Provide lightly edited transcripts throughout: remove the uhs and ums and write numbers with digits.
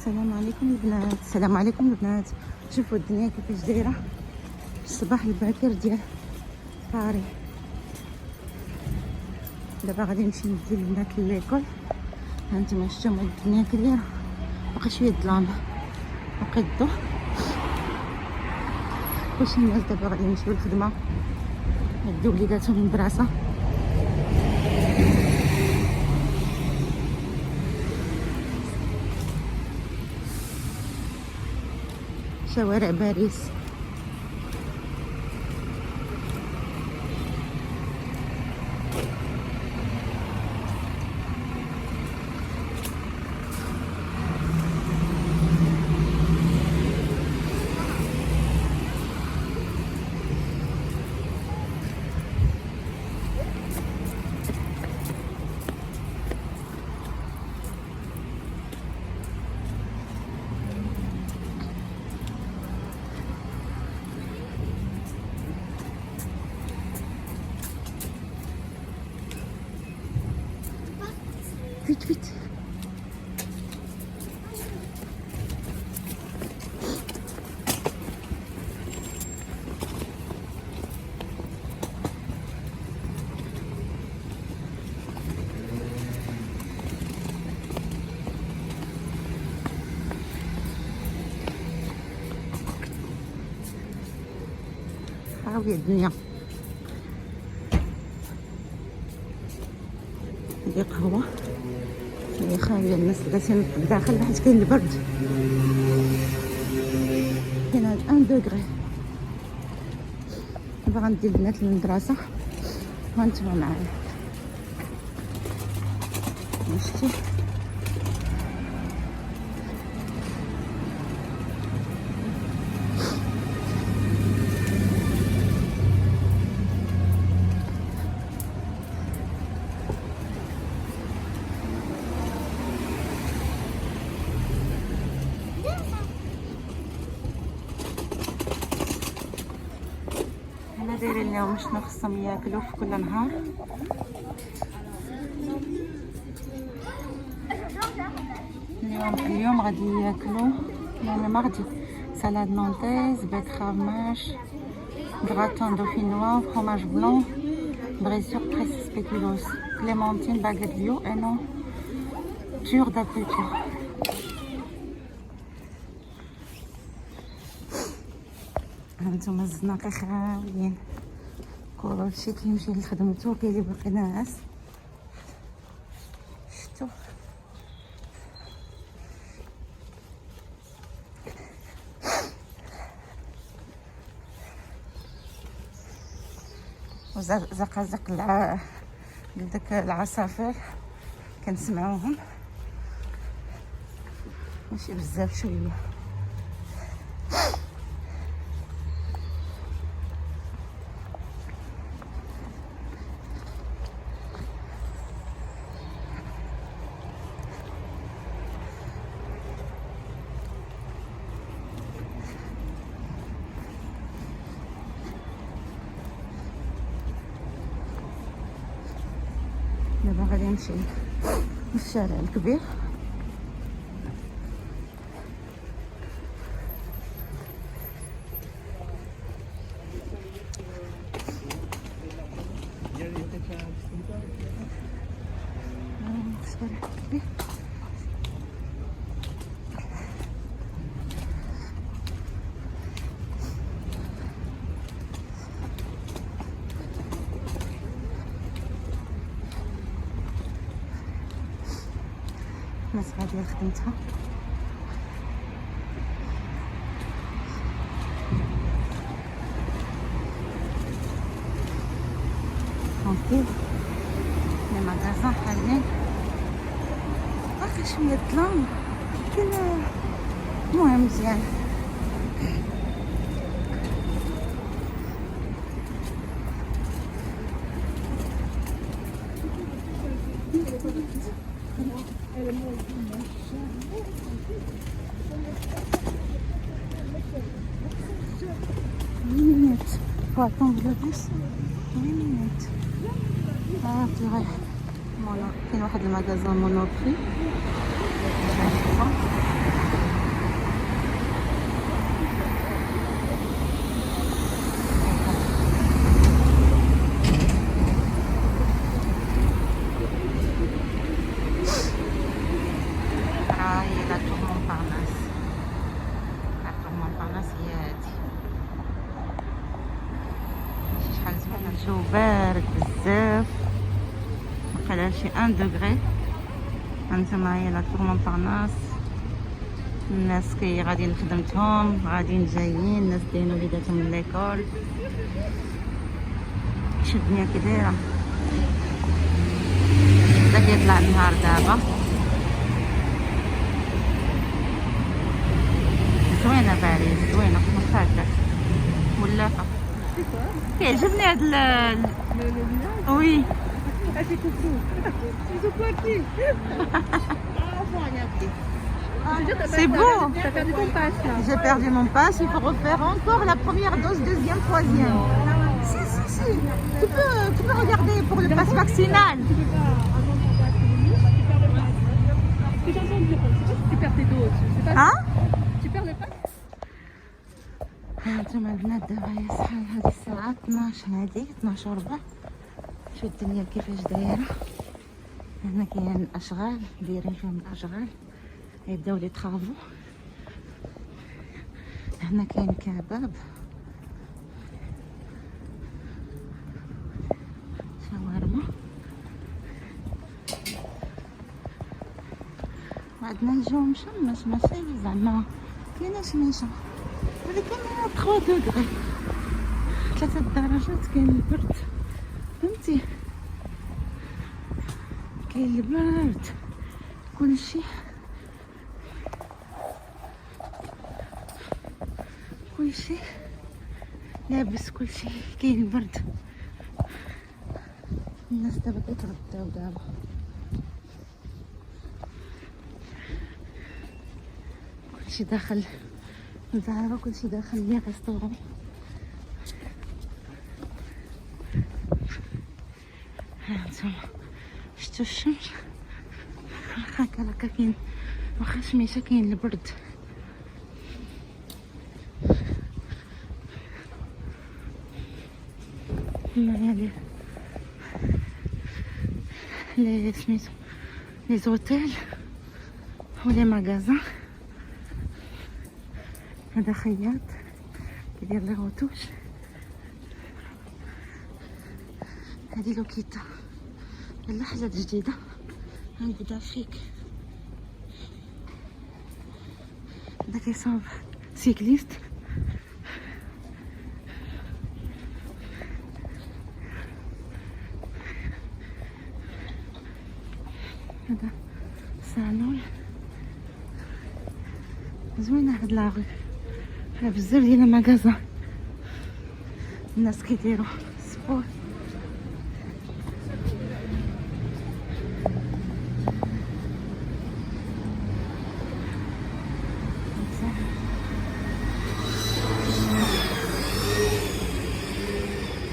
السلام عليكم البنات، السلام عليكم البنات. شوفوا الدنيا كيفاش دايره الصباح الباكر ديال باري. دابا غادي نمشي ندي البنات لليكول. هانتوما شفتوا الدنيا كي دايره، باقي شويه الظلام باقي الضو. كلشي الناس دابا غادي يمشيو للخدمه، يديو وليداتهم للمدرسه. شوارع باريس فيت فيت. خاوية الدنيا. هادي قهوة هي خاوية، الناس جالسين في الداخل حيت كاين البرد، كاين هاد 1 دوغري. دابا غندي البنات للمدرسة وهانتوما معايا. شتي هنا دايرين لهم شنو خصهم ياكلوا في كل نهار. اليوم غادي ياكلوا يعني مغدي سالاد نونتيز، بيتخاف ماش، غراتون دوفينوا، فروماج بلون، بريسور تريس سبيكولوس، كليمونتين باغيت بيو انو تور دابيتور. هانتوما الزناقي خاويين، كلشي كيمشي لخدمتو، كاين اللي باقي ناعس. شتو وزقازق داك العصافير كنسمعوهم، ماشي بزاف شويه. دابا غادي نمشي للشارع الكبير. الشارع الكبير الناس غادية لخدمتها. ترونكيل لي ماغازان حالين، باقي شوية ظلام ولكن المهم مزيان. faut attendre le bus 8 minutes. Ah, tu vois, كاين واحد المغازان مونوبري. لا تور مونبارناس. لا تور مونبارناس هي هادي. شحال زوين الجو بارد بزاف، وقيلا شي 1 دوغري. هانتوما هي لا تور مونبارناس. الناس غاديين لخدمتهم، غاديين جايين، الناس دايرين وليداتهم ليكول. شوف الدنيا كي دايره. بدا كيطلع النهار دابا. زوينه باريس، زوينه مفاجاه ولافه. كيعجبني هاد وي. C'est beau. T'as perdu ton passe là. J'ai perdu mon passe, il faut refaire encore la première dose, deuxième, troisième. Si. Tu peux regarder pour le passe vaccinal. Tu peux pas avoir ton passe pour le Ce que j'ai entendu, je sais pas si tu perds tes doses. Je sais pas Hein? Tu perds le passe. هانتوما البنات دابا يصحى هاد الساعة 12 هادي 12 وربع. شوف الدنيا كيفاش دايرة. هنا كاين الأشغال، دايرين فيهم الأشغال، يبداو لي طرافو. هنا كاين كباب، شاورما، وعندنا الجو مشمس ماشي زعما كاينه شميشه، ولكن 3 دوغري 3 درجات. كاين البرد فهمتي، كاين البرد كلشي لابس، كلشي كاين البرد. الناس دابا كيتغداو دابا. كلشي داخل الزهرة، كلشي داخل لي ريستورون. هانتوما شتو الشمس، واخا هكا كاين، واخا شميشه كاين البرد. هنايا لي سميتو لي زوتيل ولي ماغازان. هذا خياط كيدير لي غوتوش. هذه لوكيتا يلا حاجات جديده. هنبدا فيك هذا كيصاوب سيكليست. هذا صالون زوينه. هاد لاغي فيها بزاف ديال المغازا، الناس كيديروا سبور.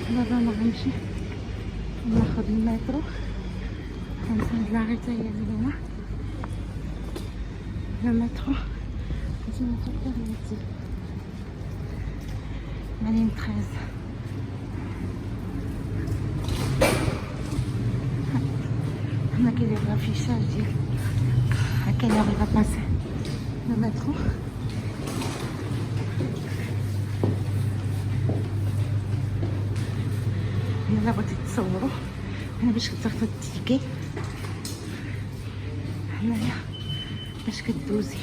دابا انا غنمشي ناخد المترو. كنسند لاغي حتى هي زوينه. المترو مالين 13. هنا كاين الافيشاج ديال هكا اللي غيبقى باسي المترو. يلا بغيتي تصوروا هنا باش كتاخدوا التيكي. هنايا باش كدوزي.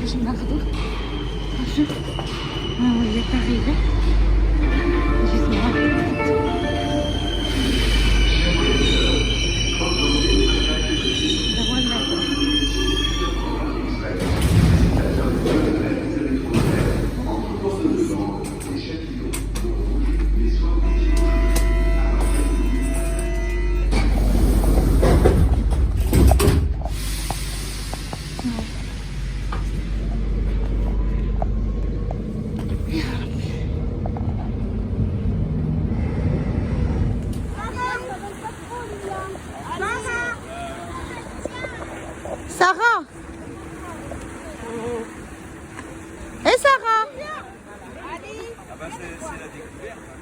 باش ناخدو شوف ها هو اللي طريقه جيت معاه. Sarah. Et Sarah. Ah bah c'est la découverte.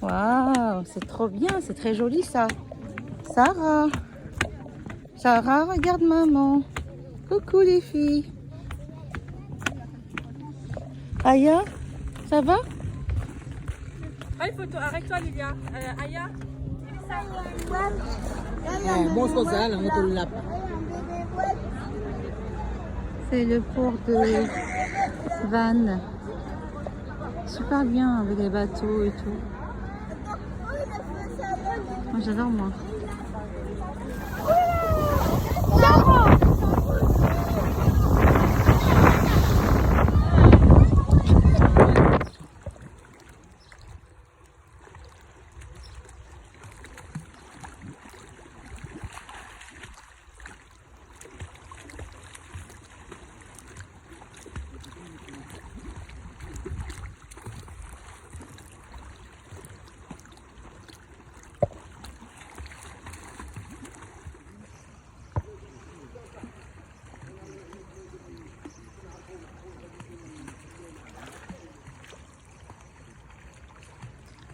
Waouh, c'est trop bien, c'est très joli ça. Sarah. Sarah, regarde maman. Coucou les filles. Aya, ça va? Allez, photo, arrête-toi, Lilia. Aya. C'est le port de Vannes. Super bien avec les bateaux et tout. Moi j'adore moi.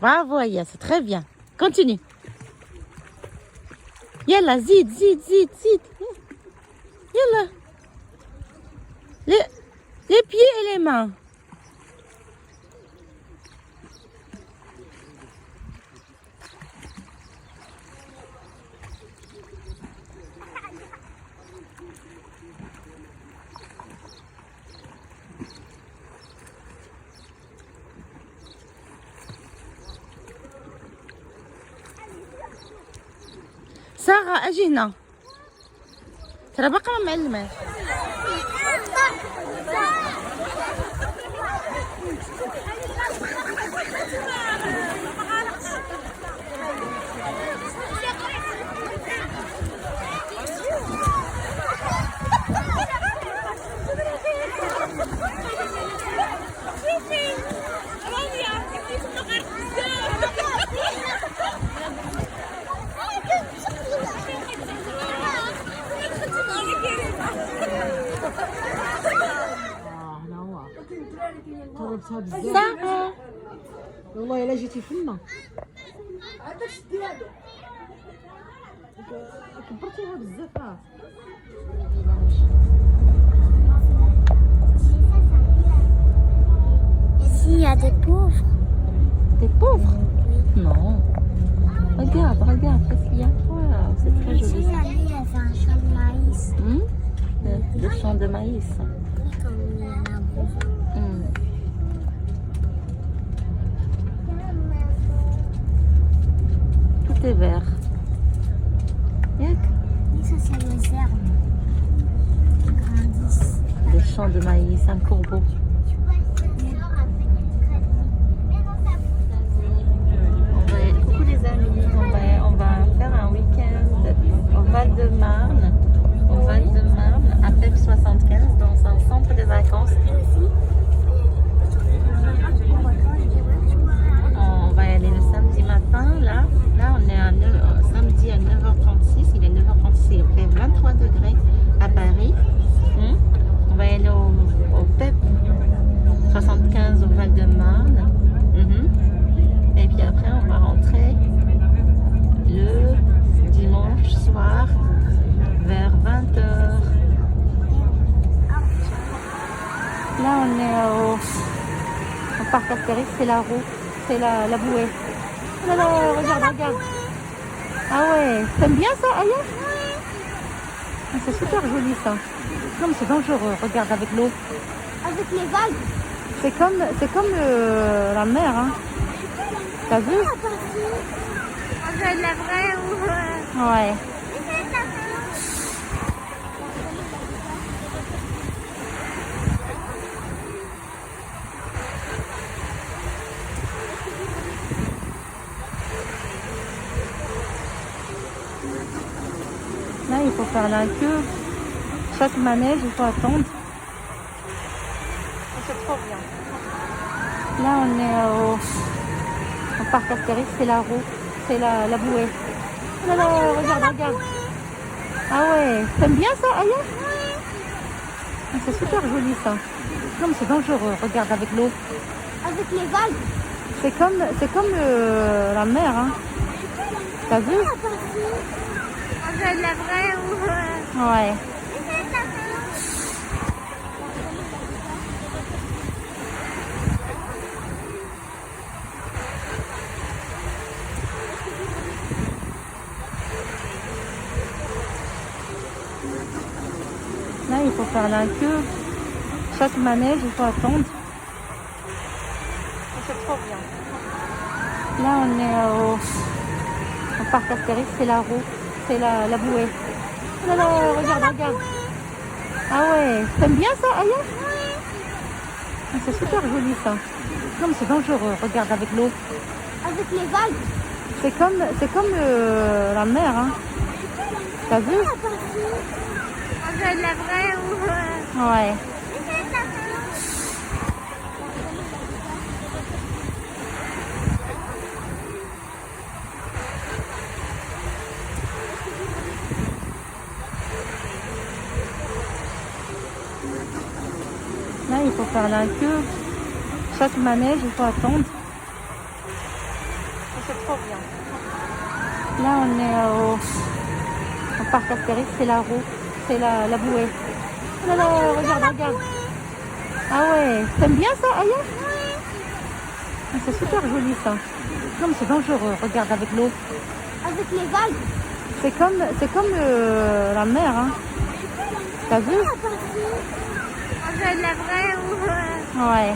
Bravo Aya, c'est très bien. Continue. Yalla, zid. Yalla. Les pieds et les mains. سارة اجي هنا ترى بقى ما معلمة سارة والله الا جيتي فينا كبرتيها بزاف S'il y a des pauvres. Des pauvres? Non. Regarde, qu'est-ce qu'il y a? Wow, c'est très joli. Si la vie, elle fait un champ de maïs. Le champ de maïs. Comme il y en a beaucoup. Tout est vert. Yak. Et ça, c'est les herbes. Qui grandissent. Des champs de maïs, un courbeau. Coucou les amis, on va faire un week-end au Val-de-Marne. Au Val-de-Marne, à PEP 75, dans un centre de vacances. On va y aller le samedi matin. Là on est samedi à 9h36. Il est 9h36, il fait 23 degrés à Paris. On va y aller au PEP 75 au Val-de-Marne. Et puis après, on va rentrer le dimanche soir vers 20h. Là, on est au parc Astérix, c'est la roue, c'est la bouée. Oh là là, regarde. Ah ouais, t'aimes bien ça, Aya? Ah, c'est super joli ça. Non mais c'est dangereux, regarde avec l'eau. Avec les vagues. C'est comme la mer, hein. T'as vu? On dirait de la vraie ou... Ouais. Là, il faut faire la queue. Chaque manège, il faut attendre. C'est trop bien. Là, on est au parc Astérix, c'est la roue, c'est la bouée. Oh là là, regarde. Ah ouais, t'aimes bien ça, Aya? Ah, c'est super joli ça. Non mais c'est dangereux, regarde avec l'eau. Avec les vagues. C'est comme la mer, hein. T'as vu? On dirait de la vraie ou... Ouais. Là, il faut faire la queue. Chaque manège, il faut attendre. C'est trop bien. Là, on est au parc Astérix, c'est la roue, c'est la bouée. Oh là là, regarde. Ah ouais, t'aimes bien ça, Aya? Ah, c'est super joli ça. Non, mais c'est dangereux, regarde avec l'eau. Avec les vagues. C'est comme la mer, hein. T'as vu? On dirait de la vraie ou... Ouais. Là, il faut faire la queue. Chaque manège, il faut attendre. C'est trop bien. Là, on est au parc Astérix, c'est la roue, c'est la bouée. Oh là là, regarde. Ah ouais, t'aimes bien ça, Aya? Ah, c'est super joli ça. Non, mais c'est dangereux, regarde avec l'eau. Avec les vagues. C'est comme la mer, hein. T'as vu? On dirait de la vraie ou... Ouais.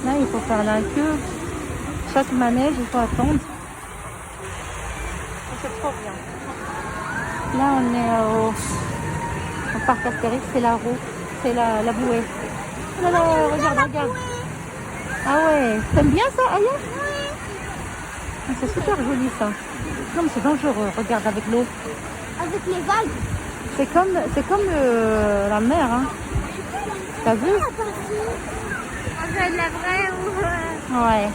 Là, il faut faire la queue. Chaque manège, il faut attendre. C'est trop bien. Là, on est au parc Astérix, c'est la roue, c'est la bouée. Oh là là, regarde. Ah ouais, t'aimes bien ça, Aya? Ah, c'est super joli ça. Non, mais c'est dangereux, regarde avec l'eau. Avec les vagues. C'est comme la mer, hein. T'as vu? On dirait de la vraie ou... Ouais.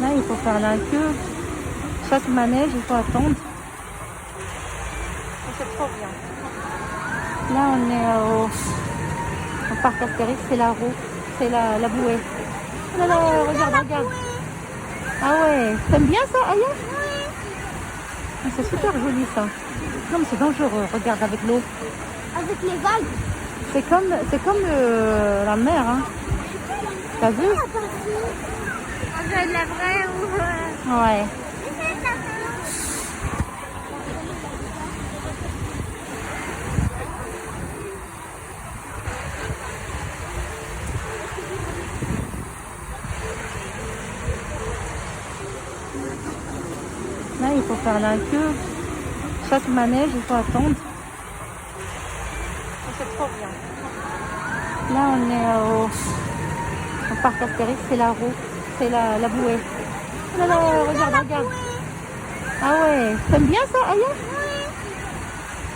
Là, il faut faire la queue. Chaque manège, il faut attendre. C'est trop bien. Là, on est au parc Astérix, c'est la roue, c'est la bouée. Oh là là, regarde. Ah ouais, t'aimes bien ça, Aya? Ah, c'est super joli ça. Non, mais c'est dangereux, regarde avec l'eau. Avec les vagues. C'est comme la mer, hein. T'as vu? On dirait de la vraie ou... Ouais. Là, il faut faire la queue. Chaque manège, il faut attendre. C'est trop bien. Là, on est au parc Astérix, c'est la roue, c'est la bouée. Oh là là, regarde. Ah ouais, t'aimes bien ça, Aya?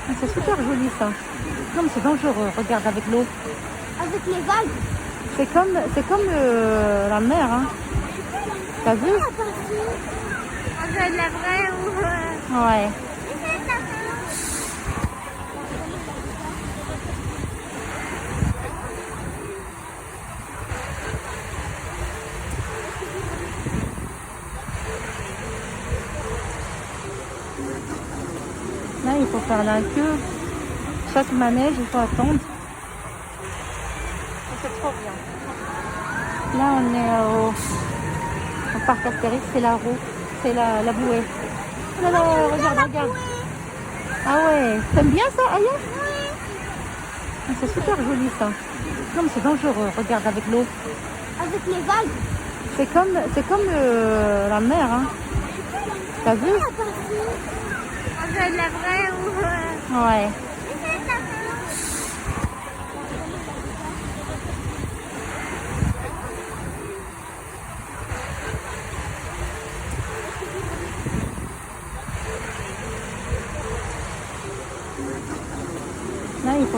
Ah, c'est super joli ça. Non, mais c'est dangereux, regarde avec l'eau. Avec les vagues. C'est comme la mer, hein. T'as vu? On dirait de la vraie ou... Ouais. Là, il faut faire la queue. Chaque manège, il faut attendre. C'est trop bien. Là, on est au parc Astérix, c'est la roue, c'est la bouée. Oh là là, regarde. Ah ouais, t'aimes bien ça, Aya? Ah, c'est super joli ça. Non, mais c'est dangereux, regarde avec l'eau. Avec les vagues. C'est comme la mer, hein. T'as vu? On dirait de la vraie ou... Ouais.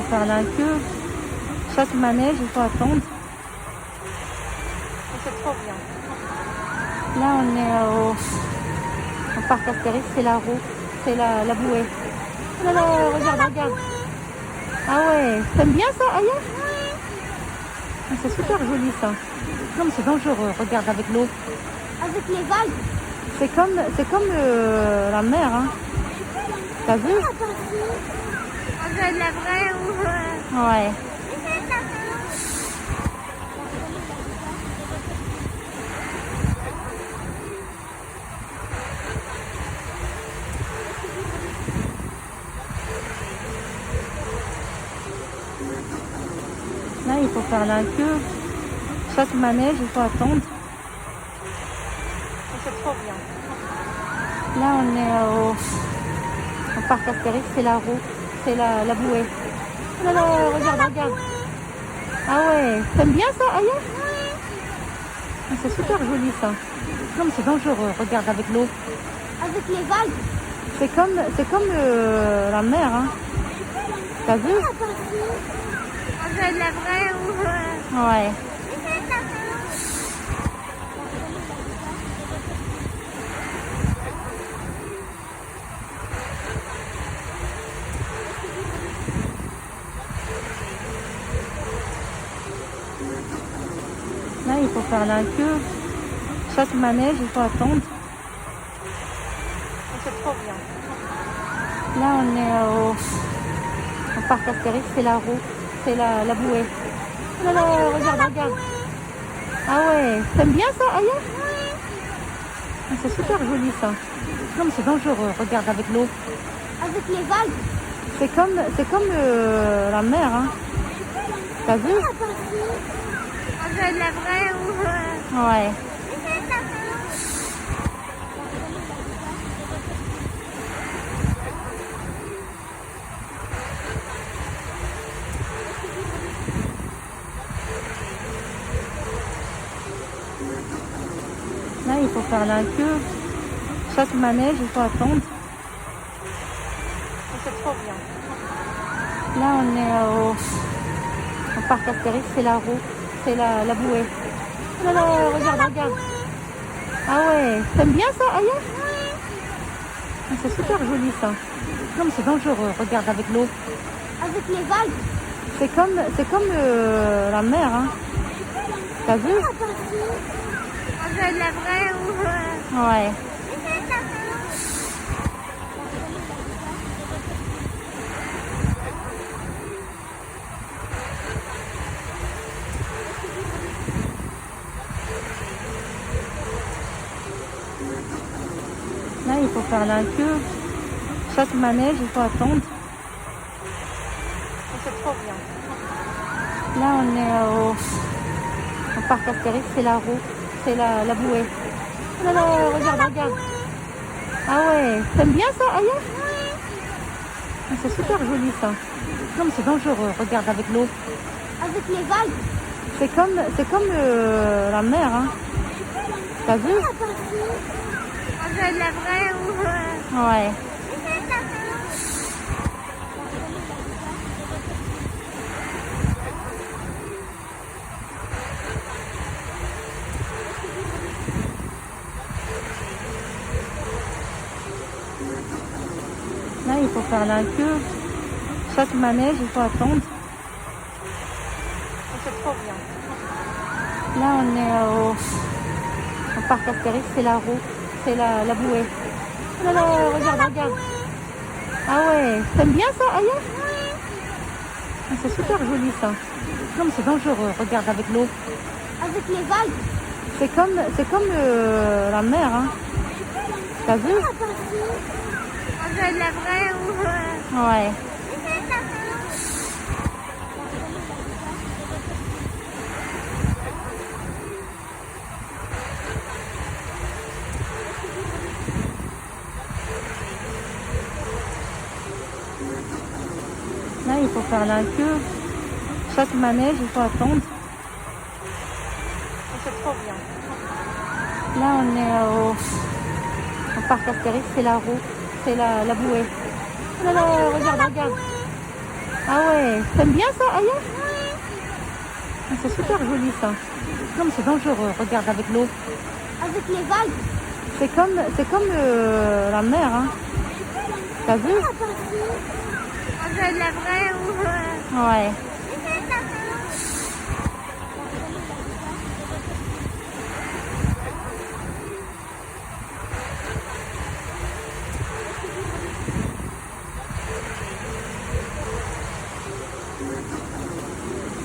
faut faire la queue. Chaque manège, il faut attendre. C'est trop bien. Là, on est au parc Astérix, c'est la roue, c'est la bouée. Oh là là, regarde, regarde. Ah ouais, t'aimes bien ça, Aya? Ah, c'est super joli ça. Non, mais c'est dangereux, regarde avec l'eau. Avec les vagues. C'est comme la mer, hein. T'as vu? On dirait de la vraie ou... Ouais. Là, il faut faire la queue. Chaque manège, il faut attendre. C'est trop bien. Là, on est au parc Astérix, c'est la roue, c'est la bouée. Oh là là, regarde, regarde. Ah ouais, t'aimes bien ça, Aya? Ah, c'est super joli ça. Non, mais c'est dangereux, regarde avec l'eau. Avec les vagues. C'est comme la mer, hein. T'as vu? On dirait de la vraie ou... Ouais. Là, il faut faire la queue. Chaque manège, il faut attendre. C'est trop bien. Là, on est au parc Astérix, c'est la roue, c'est la bouée. Oh là là, regarde, regarde. Ah ouais, t'aimes bien ça, Aya? Ah, c'est super joli ça. Non, mais c'est dangereux, regarde avec l'eau. Avec les vagues. C'est comme la mer, hein. T'as vu? On dirait de la vraie ou... Ouais. Là, il faut faire la queue. Chaque manège, il faut attendre. C'est trop bien. Là, on est au parc Astérix, c'est la roue, c'est la bouée. Oh là là, regarde, regarde. Ah ouais, t'aimes bien ça, Aya? Ah, c'est super joli ça. Non, mais c'est dangereux, regarde avec l'eau. Avec les vagues. C'est comme la mer, hein. T'as vu? On dirait de la vraie ou... Ouais. Là, il faut faire la queue. Chaque manège, il faut attendre. C'est trop bien. Là, on est au parc Astérix, c'est la roue, c'est la bouée. Oh là là, regarde, regarde. Ah ouais, t'aimes bien ça, Aya? Ah, c'est super joli ça. Non, mais c'est dangereux, regarde avec l'eau. Avec les vagues. C'est comme la mer, hein. T'as vu? On dirait de la vraie ou... Ouais. Là, il faut faire la queue. Chaque manège, il faut attendre. C'est trop bien. Là, on est au parc Astérix, c'est la roue, c'est la bouée. Oh là là, regarde, regarde. Ah ouais, t'aimes bien ça, Aya? Ah, c'est super joli ça. Non, mais c'est dangereux, regarde avec l'eau. Avec les vagues. C'est comme la mer, hein. T'as vu? On dirait de la vraie ou... Ouais. Là, il faut faire la queue. Chaque manège, il faut attendre. C'est trop bien. Là, on est au parc Astérix, c'est la roue, c'est la bouée. Oh là là, regarde, regarde. Ah Ah ouais, t'aimes bien ça, Aya? Ah, c'est super joli ça. Non mais c'est dangereux, regarde avec l'eau. Avec les vagues. C'est comme la mer, hein. T'as vu? On dirait de la vraie ou... Ouais.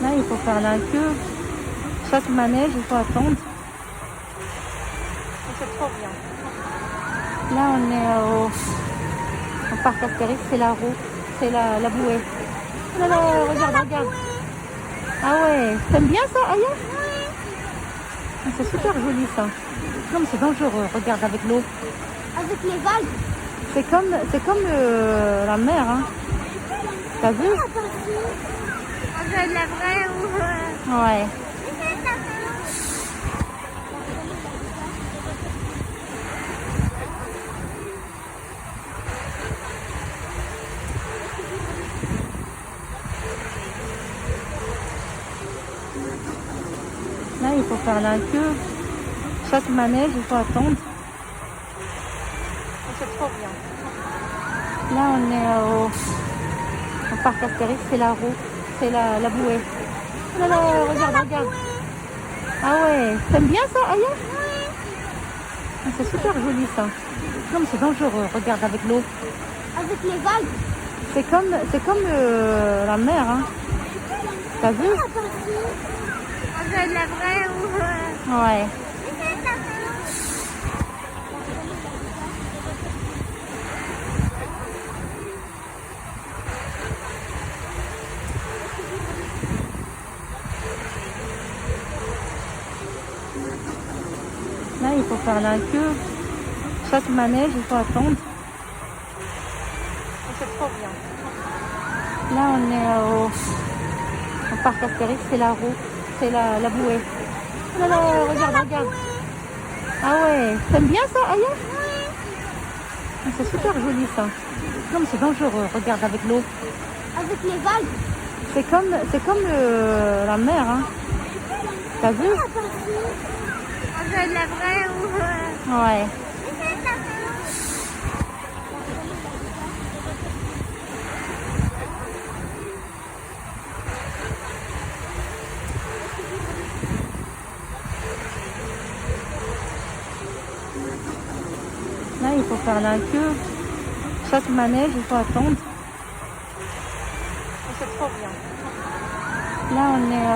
Là, il faut faire la queue. Chaque manège, il faut attendre. C'est trop bien. Là, on est au parc Astérix, c'est la roue, c'est la bouée. Oh là là, regarde. Ah ouais, t'aimes bien ça, Aya? Ah, c'est super joli ça. Non mais c'est dangereux, regarde avec l'eau. Avec les vagues. C'est comme la mer, hein. T'as vu? On dirait de la vraie ou... Ouais. Là, il faut faire la queue. Chaque manège, il faut attendre. C'est trop bien. Là, on est au parc Astérix, c'est la roue, c'est la bouée. Oh là là, regarde. Ah ouais, t'aimes bien ça, Aya? Ah, c'est super joli ça. Non mais c'est dangereux, regarde avec l'eau. Avec les vagues. C'est comme la mer, hein. T'as vu? On dirait de la vraie ou... Ouais. Là, il faut faire la queue. Chaque manège, il faut attendre. C'est trop bien. Là, on est au parc Astérix, c'est la roue, c'est la bouée. Oh là là, regarde. Ah ouais, t'aimes bien ça, Aya? Ah, c'est super joli ça. Non mais c'est dangereux, regarde avec l'eau. Avec les vagues. C'est comme la mer, hein. T'as vu? On dirait de la vraie ou... Ouais. Là, il faut faire la queue. Chaque manège, il faut attendre. C'est trop bien. Là, on est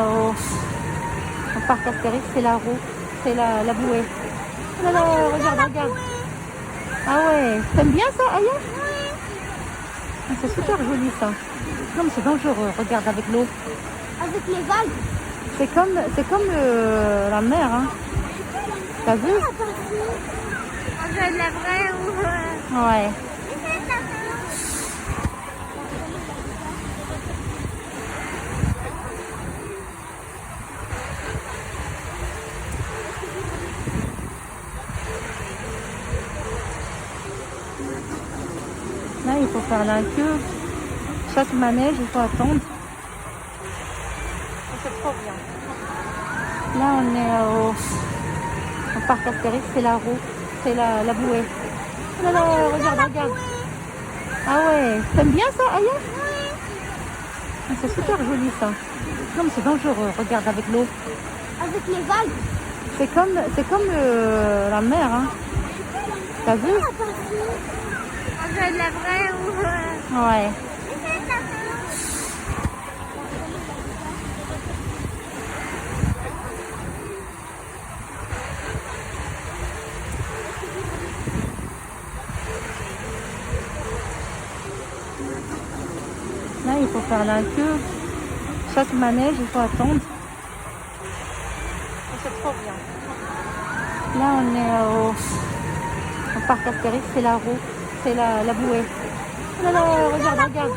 au parc Astérix, c'est la roue, c'est la bouée. Oh là là, regarde. Ah ouais, t'aimes bien ça, Aya? Ah, c'est super joli ça. Non mais c'est dangereux, regarde avec l'eau. Avec les vagues. C'est comme la mer, hein. T'as vu? On dirait de la vraie ou... Ouais. Là, il faut faire la queue. Chaque manège, il faut attendre. C'est trop bien. Là, on est au parc Astérix, c'est la roue, c'est la bouée. Oh là là, regarde. Ah ouais, t'aimes bien ça, Aya? Ah, c'est super joli ça. Non mais c'est dangereux, regarde avec l'eau. Avec les vagues. C'est comme la mer, hein. T'as vu? On dirait de la vraie ou... Ouais. Là, il faut faire la queue. Chaque manège, il faut attendre. C'est trop bien. Là, on est au parc Astérix, c'est la roue, c'est la bouée. Oh là là, regarde.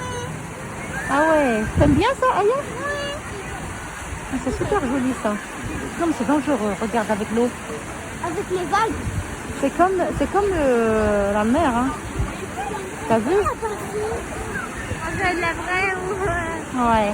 Ah ouais, t'aimes bien ça, Aya? Ah, c'est super joli ça. Non mais c'est dangereux, regarde avec l'eau. Avec les vagues. C'est comme la mer, hein. T'as vu? On dirait de la vraie ou... Ouais.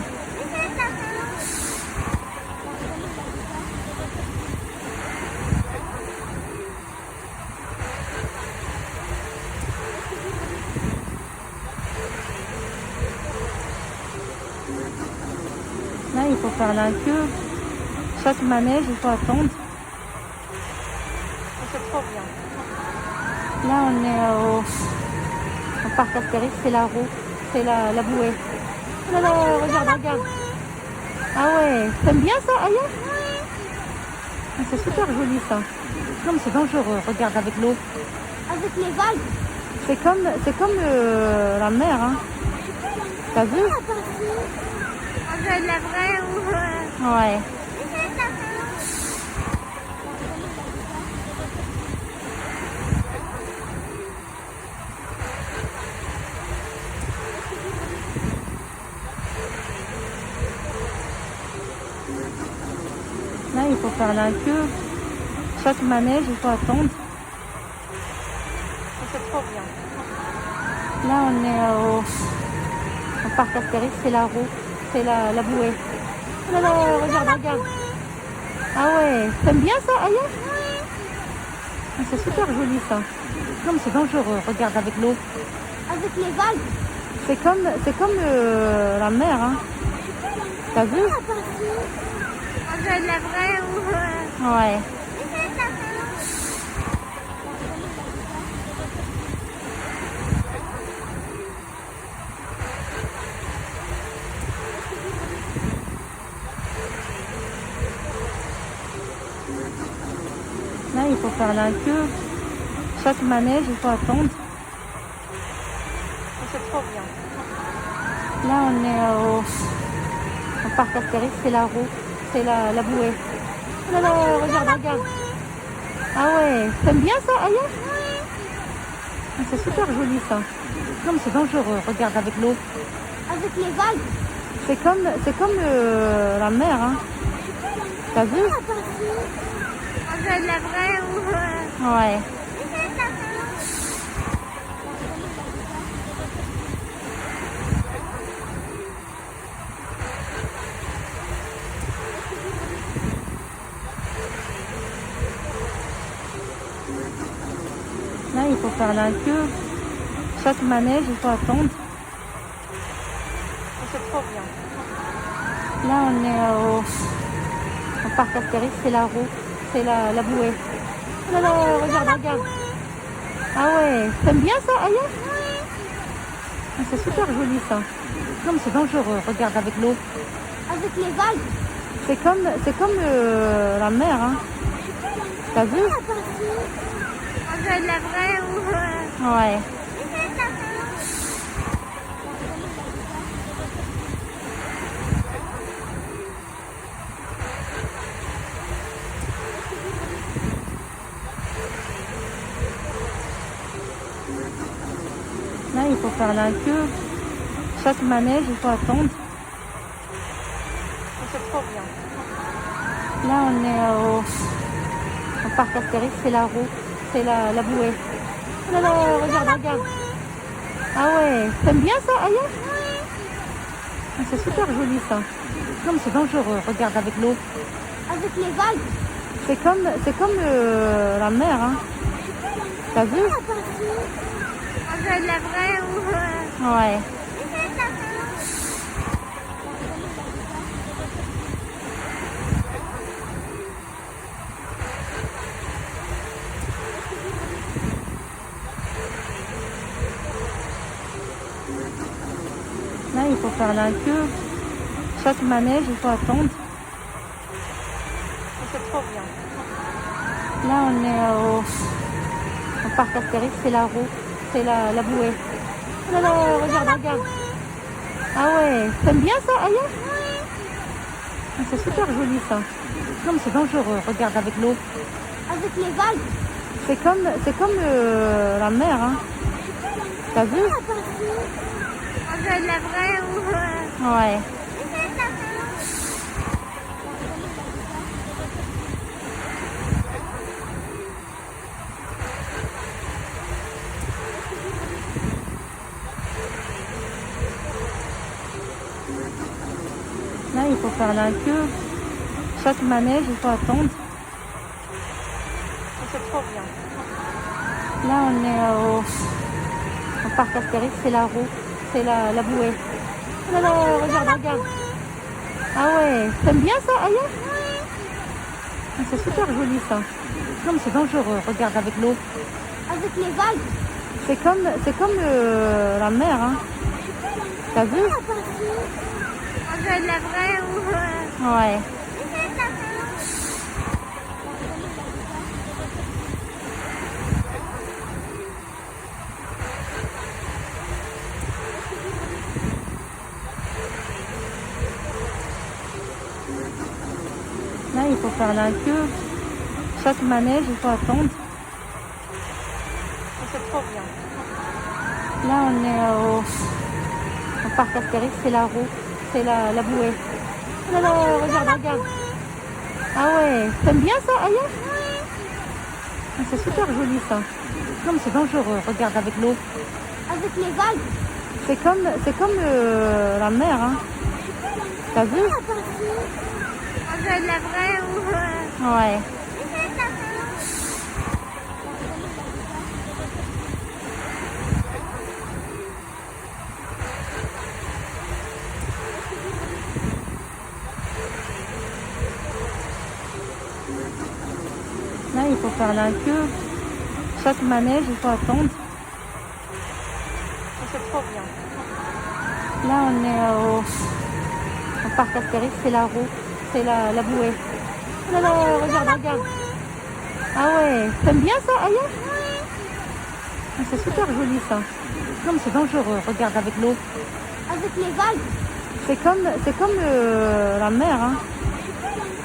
Là, il faut faire la queue. Chaque manège, il faut attendre. C'est trop bien. Là, on est au parc Astérix, c'est la roue, c'est la bouée. Oh là là, regarde, regarde. Ah ouais, t'aimes bien ça, Aya? Ah, c'est super joli ça. Non, mais c'est dangereux, regarde avec l'eau. Avec les vagues. C'est comme la mer, hein. T'as vu? On dirait de la vraie ou... Ouais. Là, il faut faire la queue. Chaque manège, il faut attendre. C'est trop bien. Là, on est au parc Astérix, c'est la roue, c'est la bouée. Oh là là, regarde, regarde. Ah ouais, t'aimes bien ça, Aya? Ah, c'est super joli ça. Non, mais c'est dangereux, regarde avec l'eau. Avec les vagues. C'est comme la mer, hein. T'as vu? On dirait de la vraie ou... Ouais. Là, il faut faire la queue. Chaque manège, il faut attendre. C'est trop bien. Là, on est au parc Astérix, c'est la roue, c'est la bouée. Oh là là, regarde, regarde. Ah ouais, t'aimes bien ça, Aya? Ah, c'est super joli ça. Non, mais c'est dangereux, regarde avec l'eau. Avec les vagues. C'est comme la mer, hein. T'as vu? On dirait de la vraie ou... Ouais. Là, il faut faire la queue. Chaque manège, il faut attendre. C'est trop bien. Là, on est au parc Astérix, c'est la roue, c'est la bouée. Oh là là, regarde, regarde. Ah ouais, t'aimes bien ça, Aya? Ah, c'est super joli ça. Non, mais c'est dangereux, regarde avec l'eau. Avec les vagues. C'est comme la mer, hein. T'as vu? On dirait de la vraie ou... Ouais. Là, il faut faire la queue. Chaque manège, il faut attendre. C'est trop bien. Là, on est au parc Astérix, c'est la roue, c'est la bouée. Oh là là, regarde, regarde. Ah ouais, t'aimes bien ça, Aya? Ah, c'est super joli ça. Non, mais c'est dangereux, regarde avec l'eau. Avec les vagues. C'est comme la mer, hein. T'as vu? On dirait de la vraie ou... Ouais. Là, il faut faire la queue. Chaque manège, il faut attendre. C'est trop bien. Là, on est au parc Astérix, c'est la roue, c'est la bouée. Oh là là, regarde, regarde. Ah ouais, t'aimes bien ça, Aya? Ah, c'est super joli ça. Non, mais c'est dangereux, regarde avec l'eau. Avec les vagues. C'est comme la mer, hein. T'as vu? On dirait de la vraie ou... Ouais. faut faire la queue. Chaque manège, il faut attendre. C'est trop bien. Là, on est au parc Astérix, c'est la roue, c'est la bouée. Oh là là, regarde, regarde. Ah ouais, t'aimes bien ça, Aya? Ah, c'est super joli ça. Non, mais c'est dangereux, regarde avec l'eau. Avec les vagues. C'est comme la mer, hein. T'as vu? On dirait de la vraie ou... Ouais. Là, il faut faire la queue. Chaque manège, il faut attendre. C'est trop bien. Là, on est au parc Astérix, c'est la roue, c'est la bouée. Oh là là, regarde, regarde. Ah ouais, t'aimes bien ça, Aya? Ah, c'est super joli ça. Non, mais c'est dangereux, regarde avec l'eau. Avec les vagues. C'est comme la mer, hein. T'as vu? On dirait de la vraie ou... Ouais. Là, il faut faire la queue. Chaque manège, il faut attendre. C'est trop bien. Là, on est au parc Astérix, c'est la roue, c'est la bouée. Oh là là, regarde, regarde. Ah ouais, t'aimes bien ça, Aya? Ah, c'est super joli ça. Non, mais c'est dangereux, regarde avec l'eau. Avec les vagues. C'est comme la mer, hein.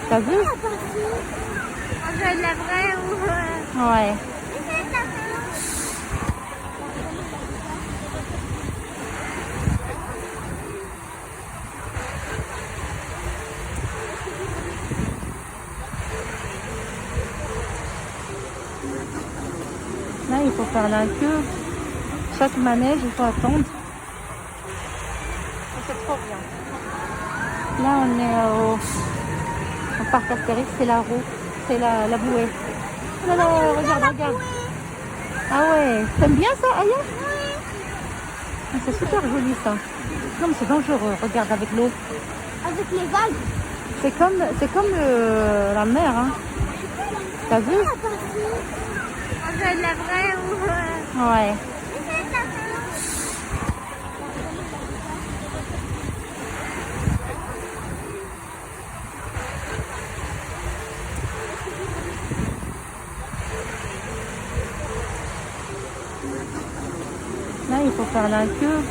T'as vu? On dirait de la vraie ou... Ouais. Là, il faut faire la queue. Chaque manège, il faut attendre. C'est trop bien. Là, on est au parc Astérix, c'est la roue, c'est la bouée. Oh là là, regarde, regarde. Ah ouais, t'aimes bien ça, Aya? Ah, c'est super joli ça. Non, mais c'est dangereux, regarde avec l'eau. Avec les vagues. C'est comme la mer, hein. T'as vu? On dirait de la vraie ou... Ouais. Là, il faut faire la queue.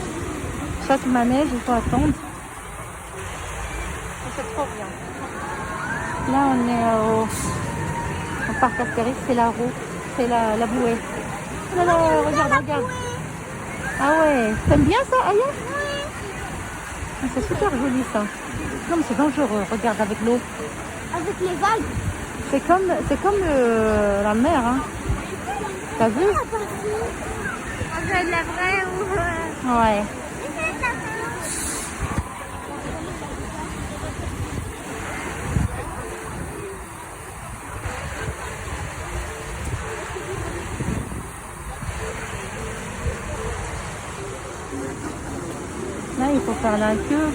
Chaque manège, il faut attendre. C'est trop bien. Là, on est au parc Astérix, c'est la roue, c'est la bouée. Oh là là, regarde, regarde. Ah ouais, t'aimes bien ça, Aya? Ah, c'est super joli ça. Non, mais c'est dangereux, regarde avec l'eau. Avec les vagues. C'est comme la mer, hein. T'as vu? On dirait de la vraie ou... Ouais. Là, il faut faire la queue.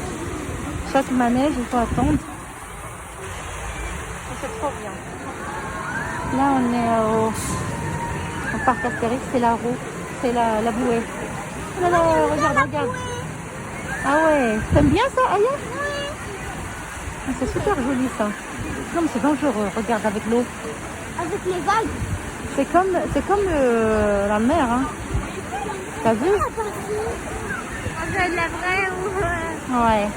Chaque manège, il faut attendre. C'est trop bien. Là, on est au parc Astérix, c'est la roue, c'est la bouée. Oh là là, regarde, regarde. Ah ouais, t'aimes bien ça, Aya? Ah, c'est super joli ça. Non, mais c'est dangereux, regarde avec l'eau. Avec les vagues. C'est comme la mer, hein. T'as vu? On dirait de la vraie ou... Ouais.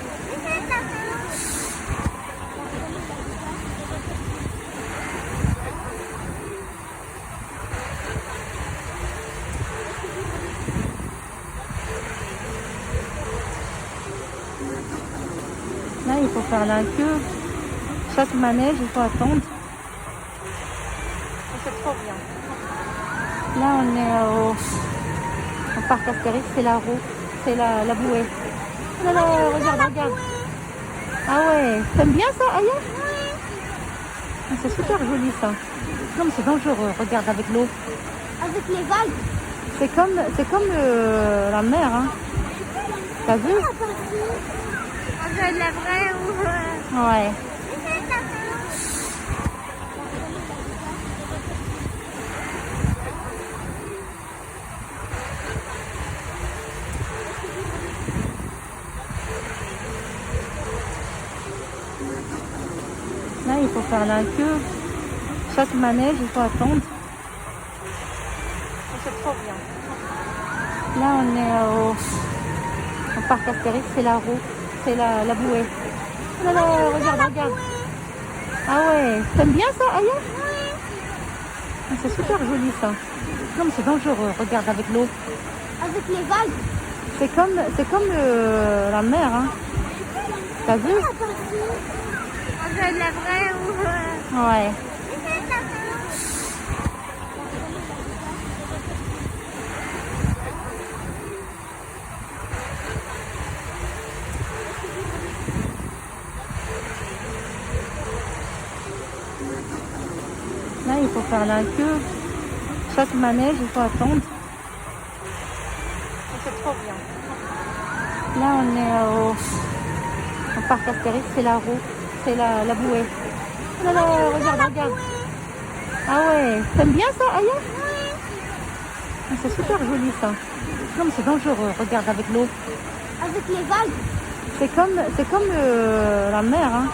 Là, il faut faire la queue. Chaque manège, il faut attendre. C'est trop bien. Là, on est au parc Astérix, c'est la roue, c'est la bouée. Oh là là, regarde, regarde. Ah Ah ouais, t'aimes bien ça, Aya? Ah, c'est super joli ça. Non mais c'est dangereux, regarde avec l'eau. Avec les vagues. C'est comme la mer, hein. T'as vu? On dirait de la vraie ou... Ouais. Là, il faut faire la queue. Chaque manège, il faut attendre. C'est trop bien. Là, on est au parc Astérix, c'est la roue, c'est la bouée. Oh là là, regarde. Ah ouais, t'aimes bien ça, Aya? Ah, c'est super joli ça. Non mais c'est dangereux, regarde avec l'eau. Avec les vagues. C'est comme la mer, hein. T'as vu? On dirait de la vraie ou... Ouais. Là, il faut faire la queue. Chaque manège, il faut attendre. C'est trop bien. Là, on est au parc Astérix, c'est la roue, c'est la bouée. Oh là là, regarde. Ah ouais, t'aimes bien ça, Aya? Ah, c'est super joli ça. Non mais c'est dangereux, regarde avec l'eau. Avec les vagues. C'est comme la mer, hein.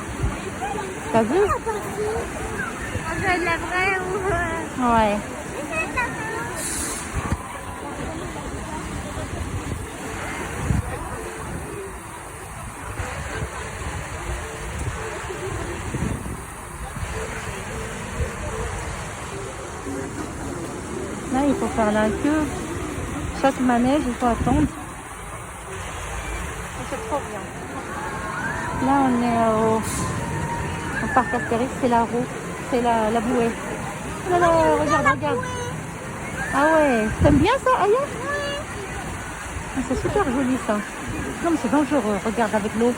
T'as vu? On dirait de la vraie ou... Ouais. Là, il faut faire la queue. Chaque manège, il faut attendre. C'est trop bien. Là, on est au parc Astérix, c'est la roue, c'est la bouée. Oh là là, regarde. Ah ouais, t'aimes bien ça, Aya? Ah, c'est super joli ça. Non mais c'est dangereux, regarde avec l'eau.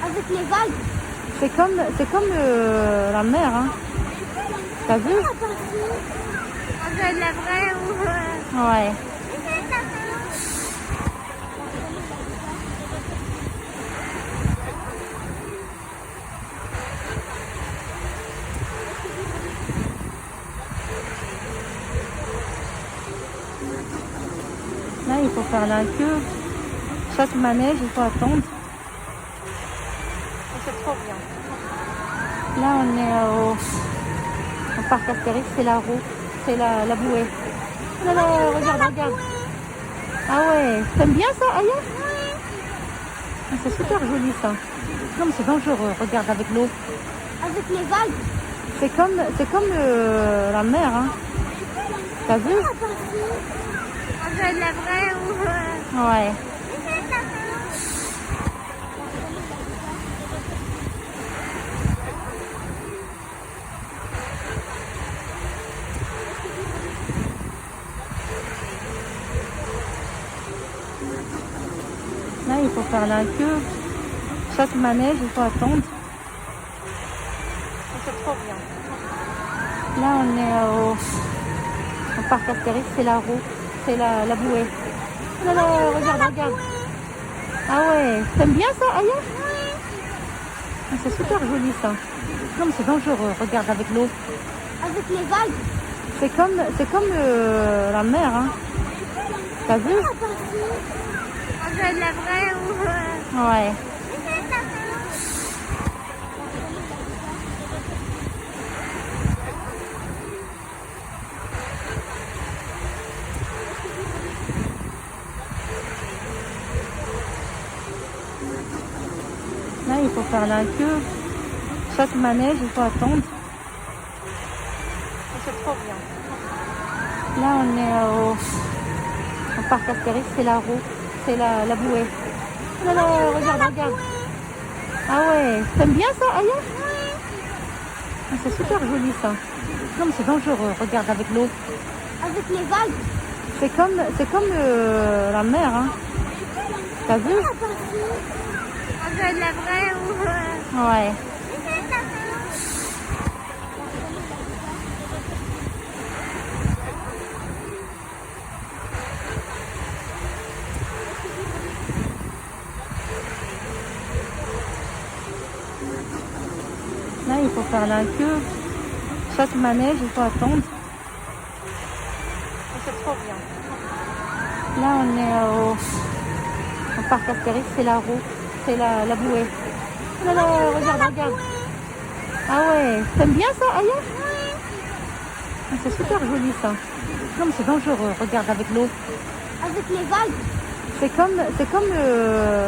Avec les vagues. C'est comme la mer, hein. T'as vu? On dirait de la vraie ou... Ouais. Là, il faut faire la queue. Chaque manège, il faut attendre. C'est trop bien. Là, on est au parc Astérix, c'est la roue, c'est la bouée. Oh là là, regarde. Ah ouais, t'aimes bien ça, Aya? Ah, c'est super joli ça. Non mais c'est dangereux, regarde avec l'eau. Avec les vagues. C'est comme la mer, hein. T'as vu? On dirait de la vraie ou... Ouais. Là, il faut faire la queue. Chaque manège, il faut attendre. C'est trop bien. Là, on est au parc Astérix, c'est la roue, c'est la bouée. Oh là là, regarde. Ah ouais, t'aimes bien ça, Aya? Ah, c'est super joli ça. Non mais c'est dangereux, regarde avec l'eau. Avec les vagues. C'est comme la mer, hein. T'as vu? On dirait de la vraie ou... Ouais. Là, il faut faire la queue. Chaque manège, il faut attendre. C'est trop bien. Là, on est au parc Astérix, c'est la roue, c'est la bouée. Oh là là, regarde. Ah ouais, t'aimes bien ça, Aya? Ah, c'est super joli ça. Non mais c'est dangereux, regarde avec l'eau. Avec les vagues. C'est comme la mer, hein. T'as vu? On dirait de la vraie ou... Ouais. Là, il faut faire la queue. Chaque manège, il faut attendre. C'est trop bien. Là, on est au parc Astérix, c'est la roue, c'est la bouée. Oh là là, regarde, regarde. Ah ouais, t'aimes bien ça, Aya? Ah, c'est super joli ça. Non, mais c'est dangereux, regarde avec l'eau. Avec les vagues. C'est comme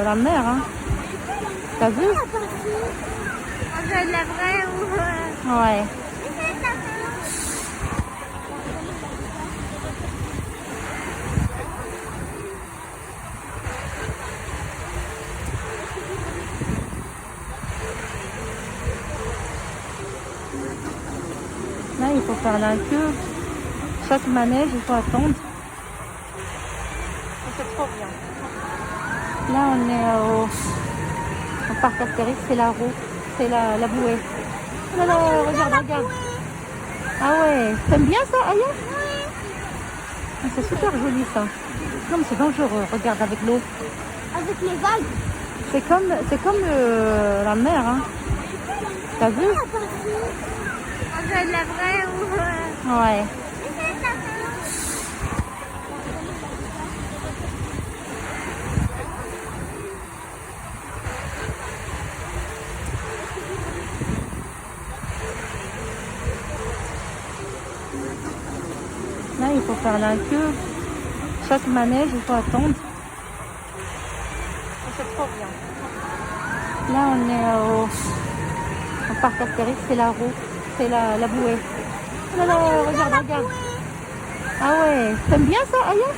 la mer, hein. T'as vu? On dirait de la vraie ou... Ouais. Là, il faut faire la queue. Chaque manège, il faut attendre. C'est trop bien. Là, on est au parc Astérix, c'est la roue, c'est la bouée. Oh là là, regarde, regarde. Ah ouais, t'aimes bien ça, Aya? Ah, c'est super joli ça. Non, mais c'est dangereux, regarde avec l'eau. Avec les vagues. C'est comme la mer, hein. T'as vu? On dirait de la vraie ou... Ouais. Là, il faut faire la queue. Chaque manège, il faut attendre. C'est trop bien. Là, on est au parc Astérix, c'est la roue, c'est la bouée. Oh là là, regarde, regarde. Ah ouais, t'aimes bien ça, Aya?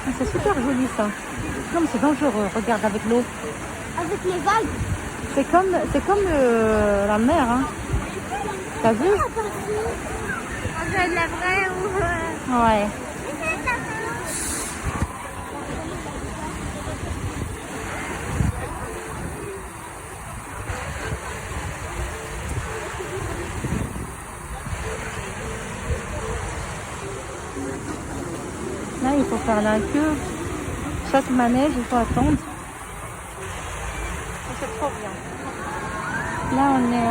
Ah, c'est super joli ça. Non, mais c'est dangereux, regarde avec l'eau. Avec les vagues. C'est comme la mer, hein. T'as vu? On dirait de la vraie ou... Ouais. Là, il faut faire la queue. Chaque manège, il faut attendre. C'est trop bien. Là, on est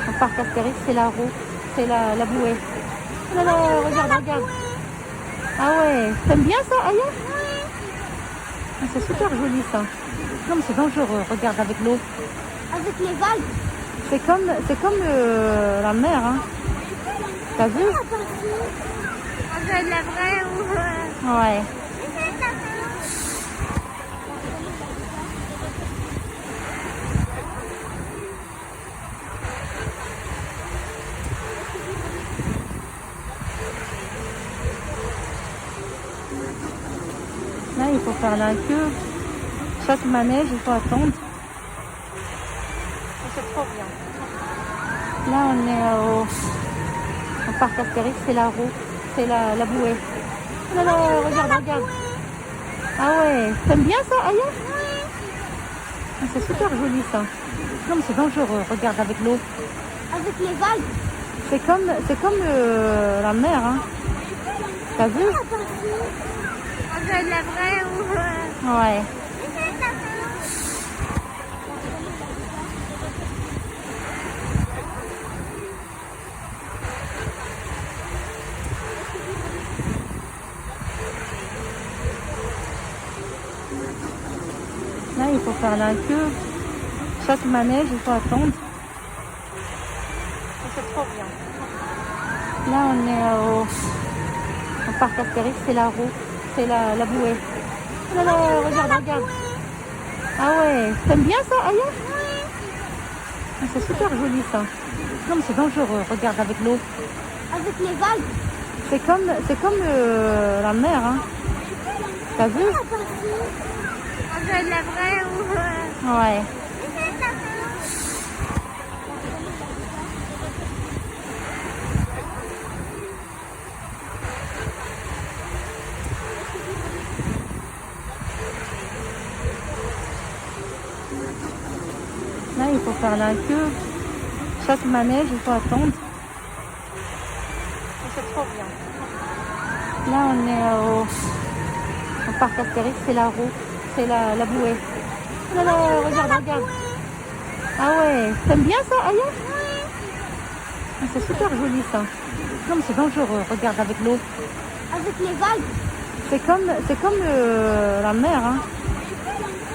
au parc Astérix, c'est la roue, c'est la bouée. Oh là là, regarde, regarde. Ah ouais, t'aimes bien ça, Aya? Ah, c'est super joli ça. Non, mais c'est dangereux, regarde avec l'eau. Avec les vagues. C'est comme la mer, hein. T'as vu? On dirait de la vraie ou... Ouais. Là, il faut faire la queue. Chaque manège, il faut attendre. C'est trop bien. Là, on est au parc Astérix, c'est la roue, c'est la bouée. Oh là là, regarde, regarde. Ah ouais, t'aimes bien ça, Aya? Ah, c'est super joli ça. Non, mais c'est dangereux, regarde avec l'eau. Avec les vagues. C'est comme la mer, hein. T'as vu? On dirait de la vraie ou... Ouais. Là, il faut faire la queue. Chaque manège, il faut attendre. C'est trop bien. Là, on est au parc Astérix, c'est la roue, c'est la bouée. Oh là là, regarde, regarde. Ah ouais, t'aimes bien ça, Aya? Ah, c'est super joli ça. Non, mais c'est dangereux, regarde avec l'eau. Avec les vagues. C'est comme la mer, hein. T'as vu? On dirait de la vraie ou... Ouais. faut faire la queue. Chaque manège, il faut attendre. C'est trop bien. Là, on est au parc Astérix, c'est la roue, c'est la bouée. Oh là là, regarde, regarde. Ah ouais, t'aimes bien ça, Aya? Ah, c'est super joli ça. Non, mais c'est dangereux, regarde avec l'eau. Avec les vagues. C'est comme la mer, hein.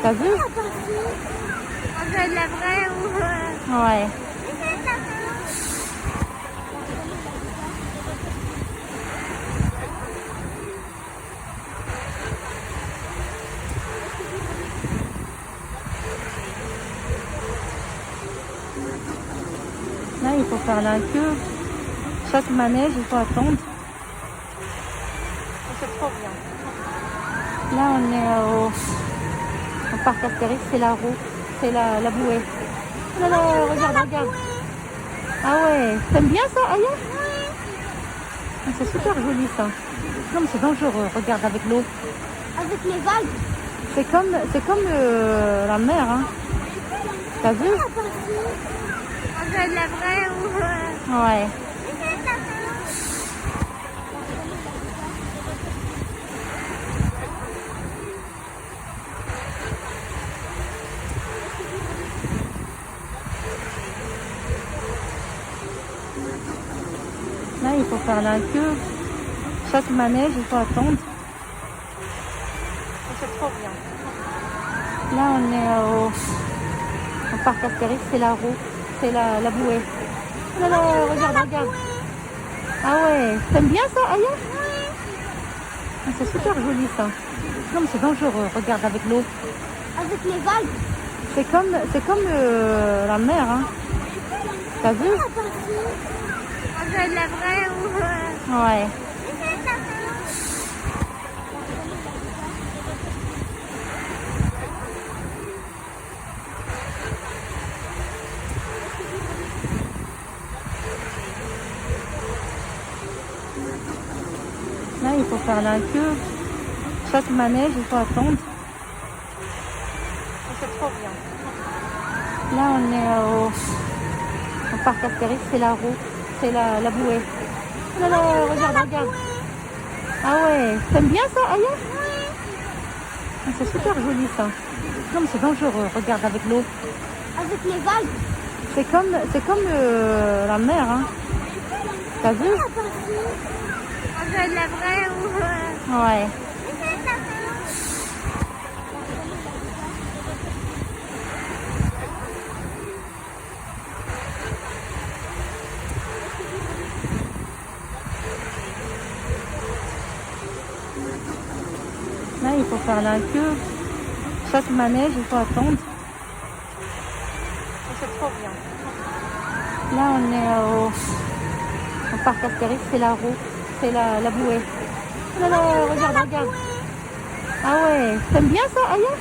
T'as vu? On dirait de la vraie ou... Ouais. Là, il faut faire la queue. Chaque manège, il faut attendre. C'est trop bien. Là, on est au parc Astérix, c'est la roue, c'est la bouée. Oh là là, regarde, regarde. Ah ouais, t'aimes bien ça, Aya? Ah, c'est super joli ça. Non, mais c'est dangereux, regarde avec l'eau. Avec les vagues. C'est comme la mer, hein. T'as vu? On dirait de la vraie ou... Ouais. Là, il faut faire la queue. Chaque manège, il faut attendre. C'est trop bien. Là, on est au parc Astérix, c'est la roue, c'est la bouée. Oh là là, regarde, regarde. Ah ouais, t'aimes bien ça, Aya? Ah, c'est super joli ça. Non, mais c'est dangereux, regarde avec l'eau. Avec les vagues. C'est comme la mer, hein. T'as vu? On dirait de la vraie ou... Ouais. Là, il faut faire la queue. Chaque manège, il faut attendre. C'est trop bien. Là, on est au parc Astérix, c'est la roue, c'est la bouée. Oh là là, regarde, regarde. Ah ouais, t'aimes bien ça, Aya? Ah, c'est super joli ça. Non, mais c'est dangereux, regarde avec l'eau. Avec les vagues. C'est comme la mer, hein. T'as vu? On dirait de la vraie ou... Ouais. Là, il faut faire la queue. Chaque manège, il faut attendre. C'est trop bien. Là, on est au parc Astérix, c'est la roue, c'est la bouée. Oh là là, regarde, regarde. Ah ouais, t'aimes bien ça, Aya?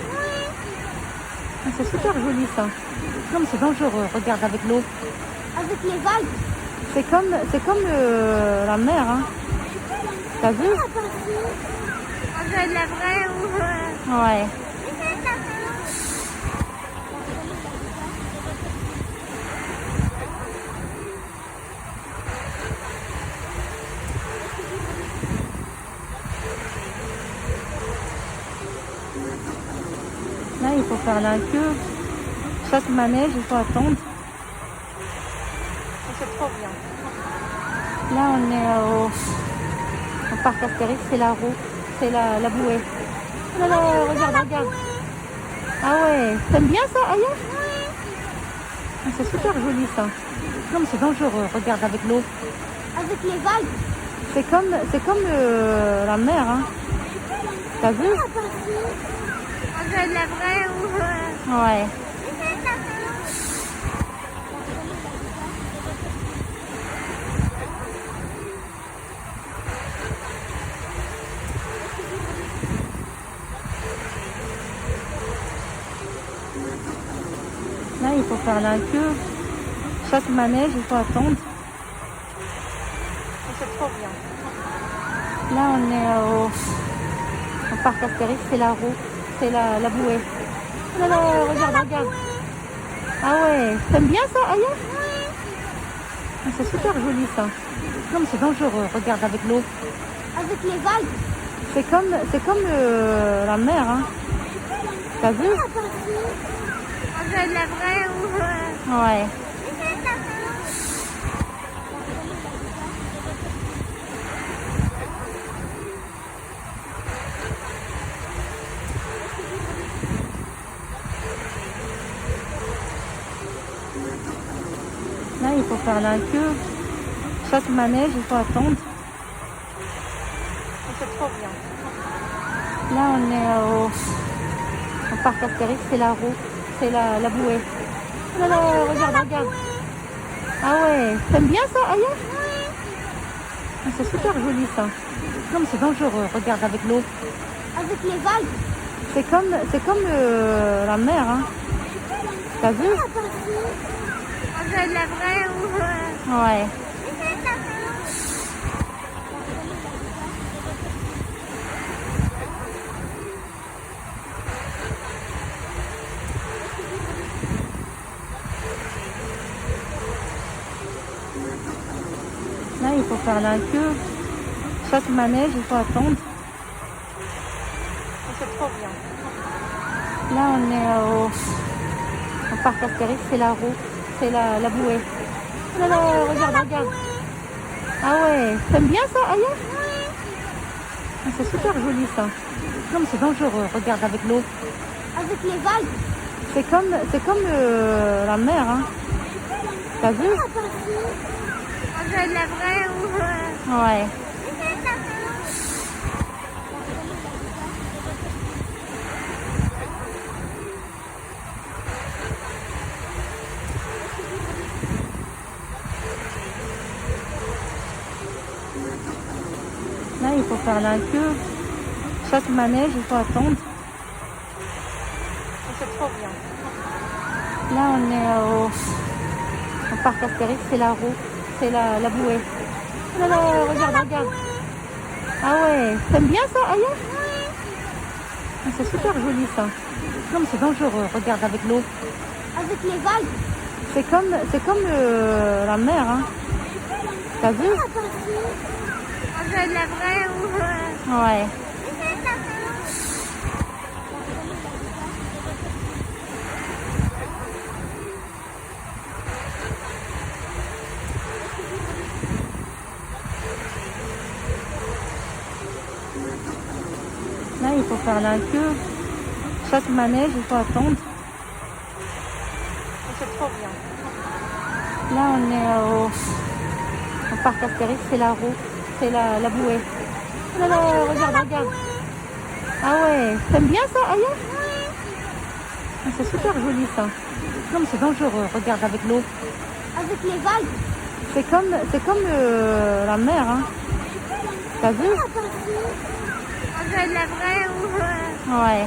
Ah, c'est super joli ça. Non, mais c'est dangereux, regarde avec l'eau. Avec les vagues. C'est comme la mer, hein. T'as vu? On dirait de la vraie ou... Ouais. Là, il faut faire la queue. Chaque manège, il faut attendre. C'est trop bien. Là, on est au parc Astérix, c'est la roue, c'est la bouée. Oh là là, regarde, regarde. Ah ouais, t'aimes bien ça, Aya? Ah, c'est super joli ça. Non, mais c'est dangereux, regarde avec l'eau. Avec les vagues. C'est comme la mer, hein. T'as vu? On dirait de la vraie ou... Ouais. Là, il faut faire la queue. Chaque manège, il faut attendre. C'est trop bien. Là, on est au parc Astérix, c'est la roue, c'est la bouée. Oh là là, regarde, regarde. Ah ouais, t'aimes bien ça, Aya? Ah, c'est super joli ça. Non mais c'est dangereux, regarde avec l'eau. Avec les vagues. C'est comme la mer, hein. T'as vu? On dirait de la vraie ou... Ouais. Là, il faut faire la queue. Chaque manège, il faut attendre. C'est trop bien. Là, on est au parc Astérix, c'est la roue, c'est la bouée. Oh là là, regarde. Ah ouais, t'aimes bien ça, Aya? Ah, c'est super joli ça. Non mais c'est dangereux, regarde avec l'eau. Avec les vagues. C'est comme la mer, hein. T'as vu? On dirait de la vraie ou... Ouais. Là, il faut faire la queue. Chaque manège, il faut attendre. C'est trop bien. Là, on est au parc Astérix, c'est la roue, c'est la bouée. Oh là là, regarde. Ah ouais, t'aimes bien ça, Aya? Ah, c'est super joli ça. Non mais c'est dangereux, regarde avec l'eau. Avec les vagues. C'est comme la mer, hein. T'as vu? On dirait de la vraie ou... Ouais. Là, il faut faire la queue. Chaque manège, il faut attendre. C'est trop bien. Là, on est au parc Astérix, c'est la roue, c'est la bouée. Oh là là, regarde. Ah ouais, t'aimes bien ça, Aya? Ah, c'est super joli ça. Non mais c'est dangereux, regarde avec l'eau. Avec les vagues. C'est comme la mer, hein. T'as vu? On dirait de la vraie ou... Ouais. Là, il faut faire la queue. Chaque manège, il faut attendre. C'est trop bien. Là, on est au parc Astérix, c'est la roue, c'est la bouée. Oh là là, regarde. Ah ouais, t'aimes bien ça, Aya? Ah, c'est super joli ça. Non mais c'est dangereux, regarde avec l'eau. Avec les vagues. C'est comme la mer, hein. T'as vu? On dirait de la vraie ou... Ouais.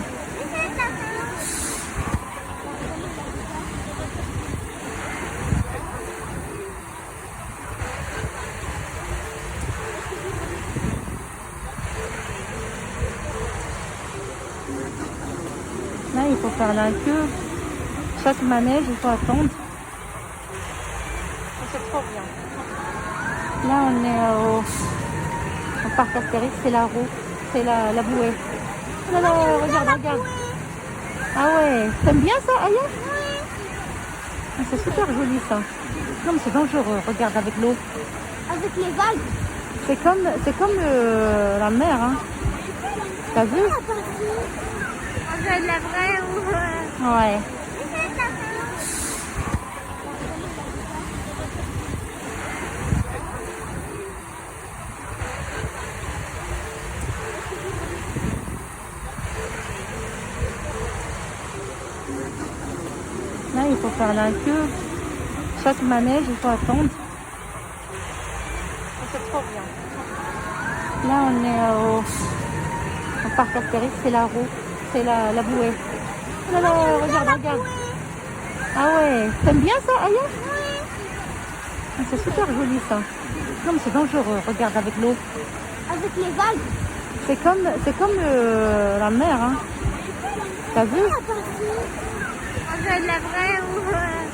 Là, il faut faire la queue. Chaque manège, il faut attendre. C'est trop bien. Là, on est au parc Astérix, c'est la roue, c'est la bouée. Oh là là, regarde. Ah ouais, t'aimes bien ça, Aya? Ah, c'est super joli ça. Non mais c'est dangereux, regarde avec l'eau. Avec les vagues. C'est comme la mer, hein. T'as vu? On dirait de la vraie ou... Ouais. Là, il faut faire la queue. Chaque manège, il faut attendre. C'est trop bien. Là, on est au parc Astérix, c'est la roue, c'est la bouée. Oh là là, regarde. Ah ouais, t'aimes bien ça, Aya? Ah, c'est super joli ça. Non mais c'est dangereux, regarde avec l'eau. Avec les vagues. C'est comme la mer, hein. T'as vu? On dirait de la vraie ou...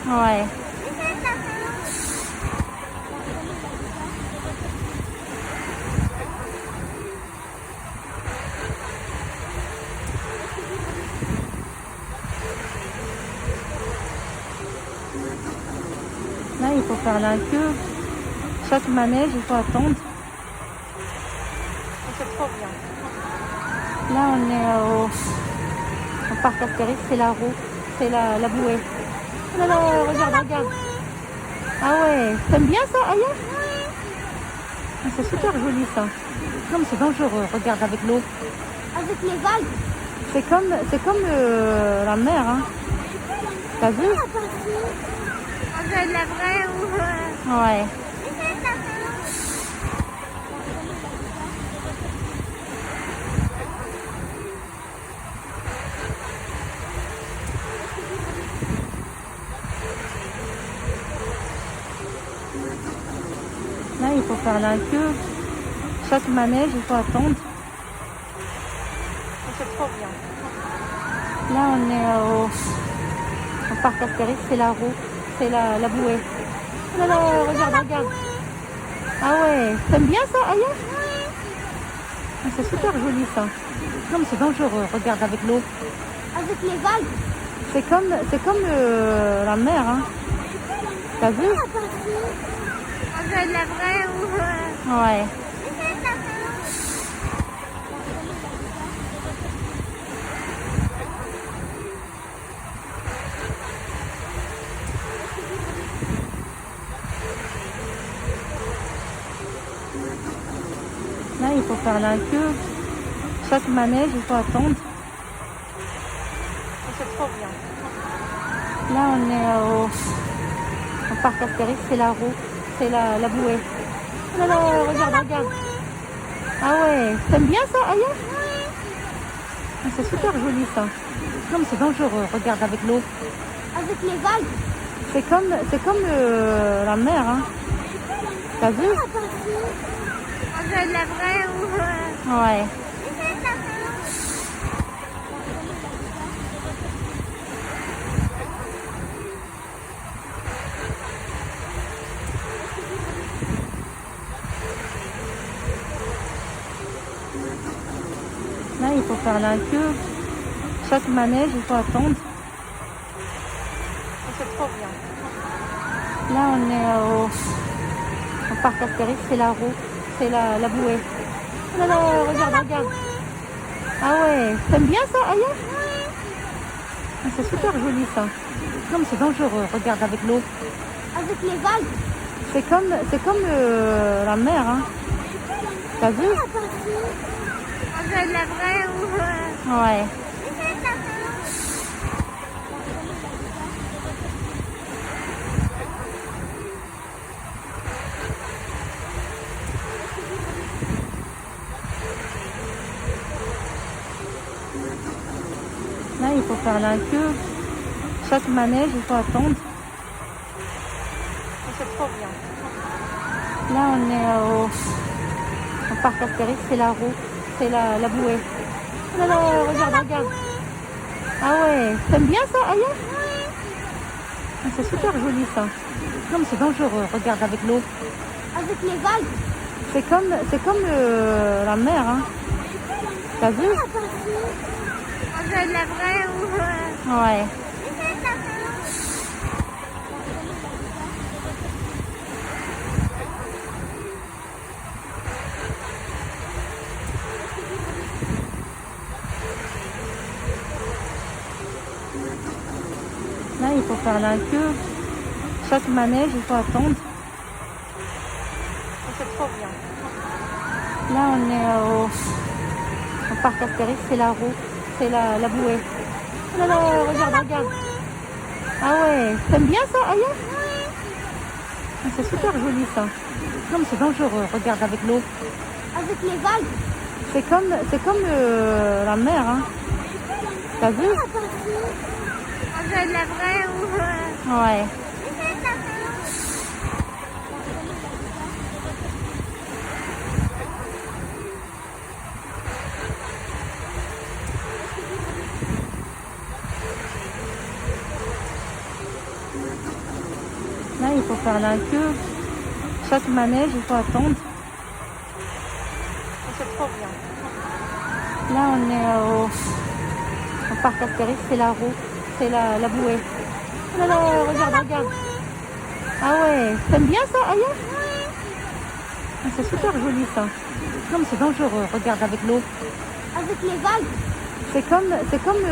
Ouais. Là, il faut faire la queue. Chaque manège, il faut attendre. C'est trop bien. Là, on est au parc Astérix, c'est la roue, c'est la bouée. Oh là là, regarde, regarde. Ah ouais, t'aimes bien ça, Aya? Ah, c'est super joli ça. Non, mais c'est dangereux, regarde avec l'eau. Avec les vagues. C'est comme la mer, hein. T'as vu? On dirait de la vraie ou... Ouais. Là, il faut faire la queue. Chaque manège, il faut attendre. C'est trop bien. Là, on est au parc Astérix, c'est la roue, c'est la bouée. Oh là là, regarde, regarde. Ah ouais, t'aimes bien ça, Aya? Ah, c'est super joli ça. Non, mais c'est dangereux, regarde avec l'eau. Avec les vagues. C'est comme la mer, hein. T'as vu? On dirait de la vraie ou... Ouais. Là, il faut faire la queue. Chaque manège, il faut attendre. C'est trop bien. Là, on est au parc Astérix, c'est la roue, c'est la bouée. Oh là là, regarde, regarde. Ah ouais, t'aimes bien ça, Aya? Ah, c'est super joli ça. Non, mais c'est dangereux, regarde avec l'eau. Avec les vagues. C'est comme la mer, hein. T'as vu? On dirait de la vraie ou... Ouais. Là, il faut faire la queue. Chaque manège, il faut attendre. C'est trop bien. Là, on est au parc Astérix, c'est la roue, c'est la bouée. Oh là là, regarde, regarde. Ah ouais, t'aimes bien ça, Aya? Ah, c'est super joli ça. Non, mais c'est dangereux, regarde avec l'eau. Avec les vagues. C'est comme la mer, hein. T'as vu? On dirait de la vraie ou... Ouais. Là, il faut faire la queue. Chaque manège, il faut attendre. C'est trop bien. Là, on est au parc Astérix, c'est la roue, c'est la bouée. Oh là là, regarde, regarde. Ah ouais, t'aimes bien ça, Aya? Ah, c'est super joli ça. Non, mais c'est dangereux, regarde avec l'eau. Avec les vagues. C'est comme la mer, hein. T'as vu? On dirait de la vraie ou... Ouais. Là, il faut faire la queue. Chaque manège, il faut attendre. C'est trop bien. Là, on est au parc Astérix, c'est la roue, c'est la bouée. Oh là là, regarde, regarde. Ah ouais, t'aimes bien ça, Aya? Ah, c'est super joli ça. Non, mais c'est dangereux, regarde avec l'eau. Avec les vagues. C'est comme la mer, hein. T'as vu? On dirait de la vraie ou... Ouais. faut faire la queue. Chaque manège, il faut attendre. C'est trop bien. Là, on est au parc Astérix, c'est la roue, c'est la bouée. Oh là là, regarde, regarde. Ah ouais, t'aimes bien ça, Aya? Ah, c'est super joli ça. Non, mais c'est dangereux, regarde avec l'eau. Avec les vagues. C'est comme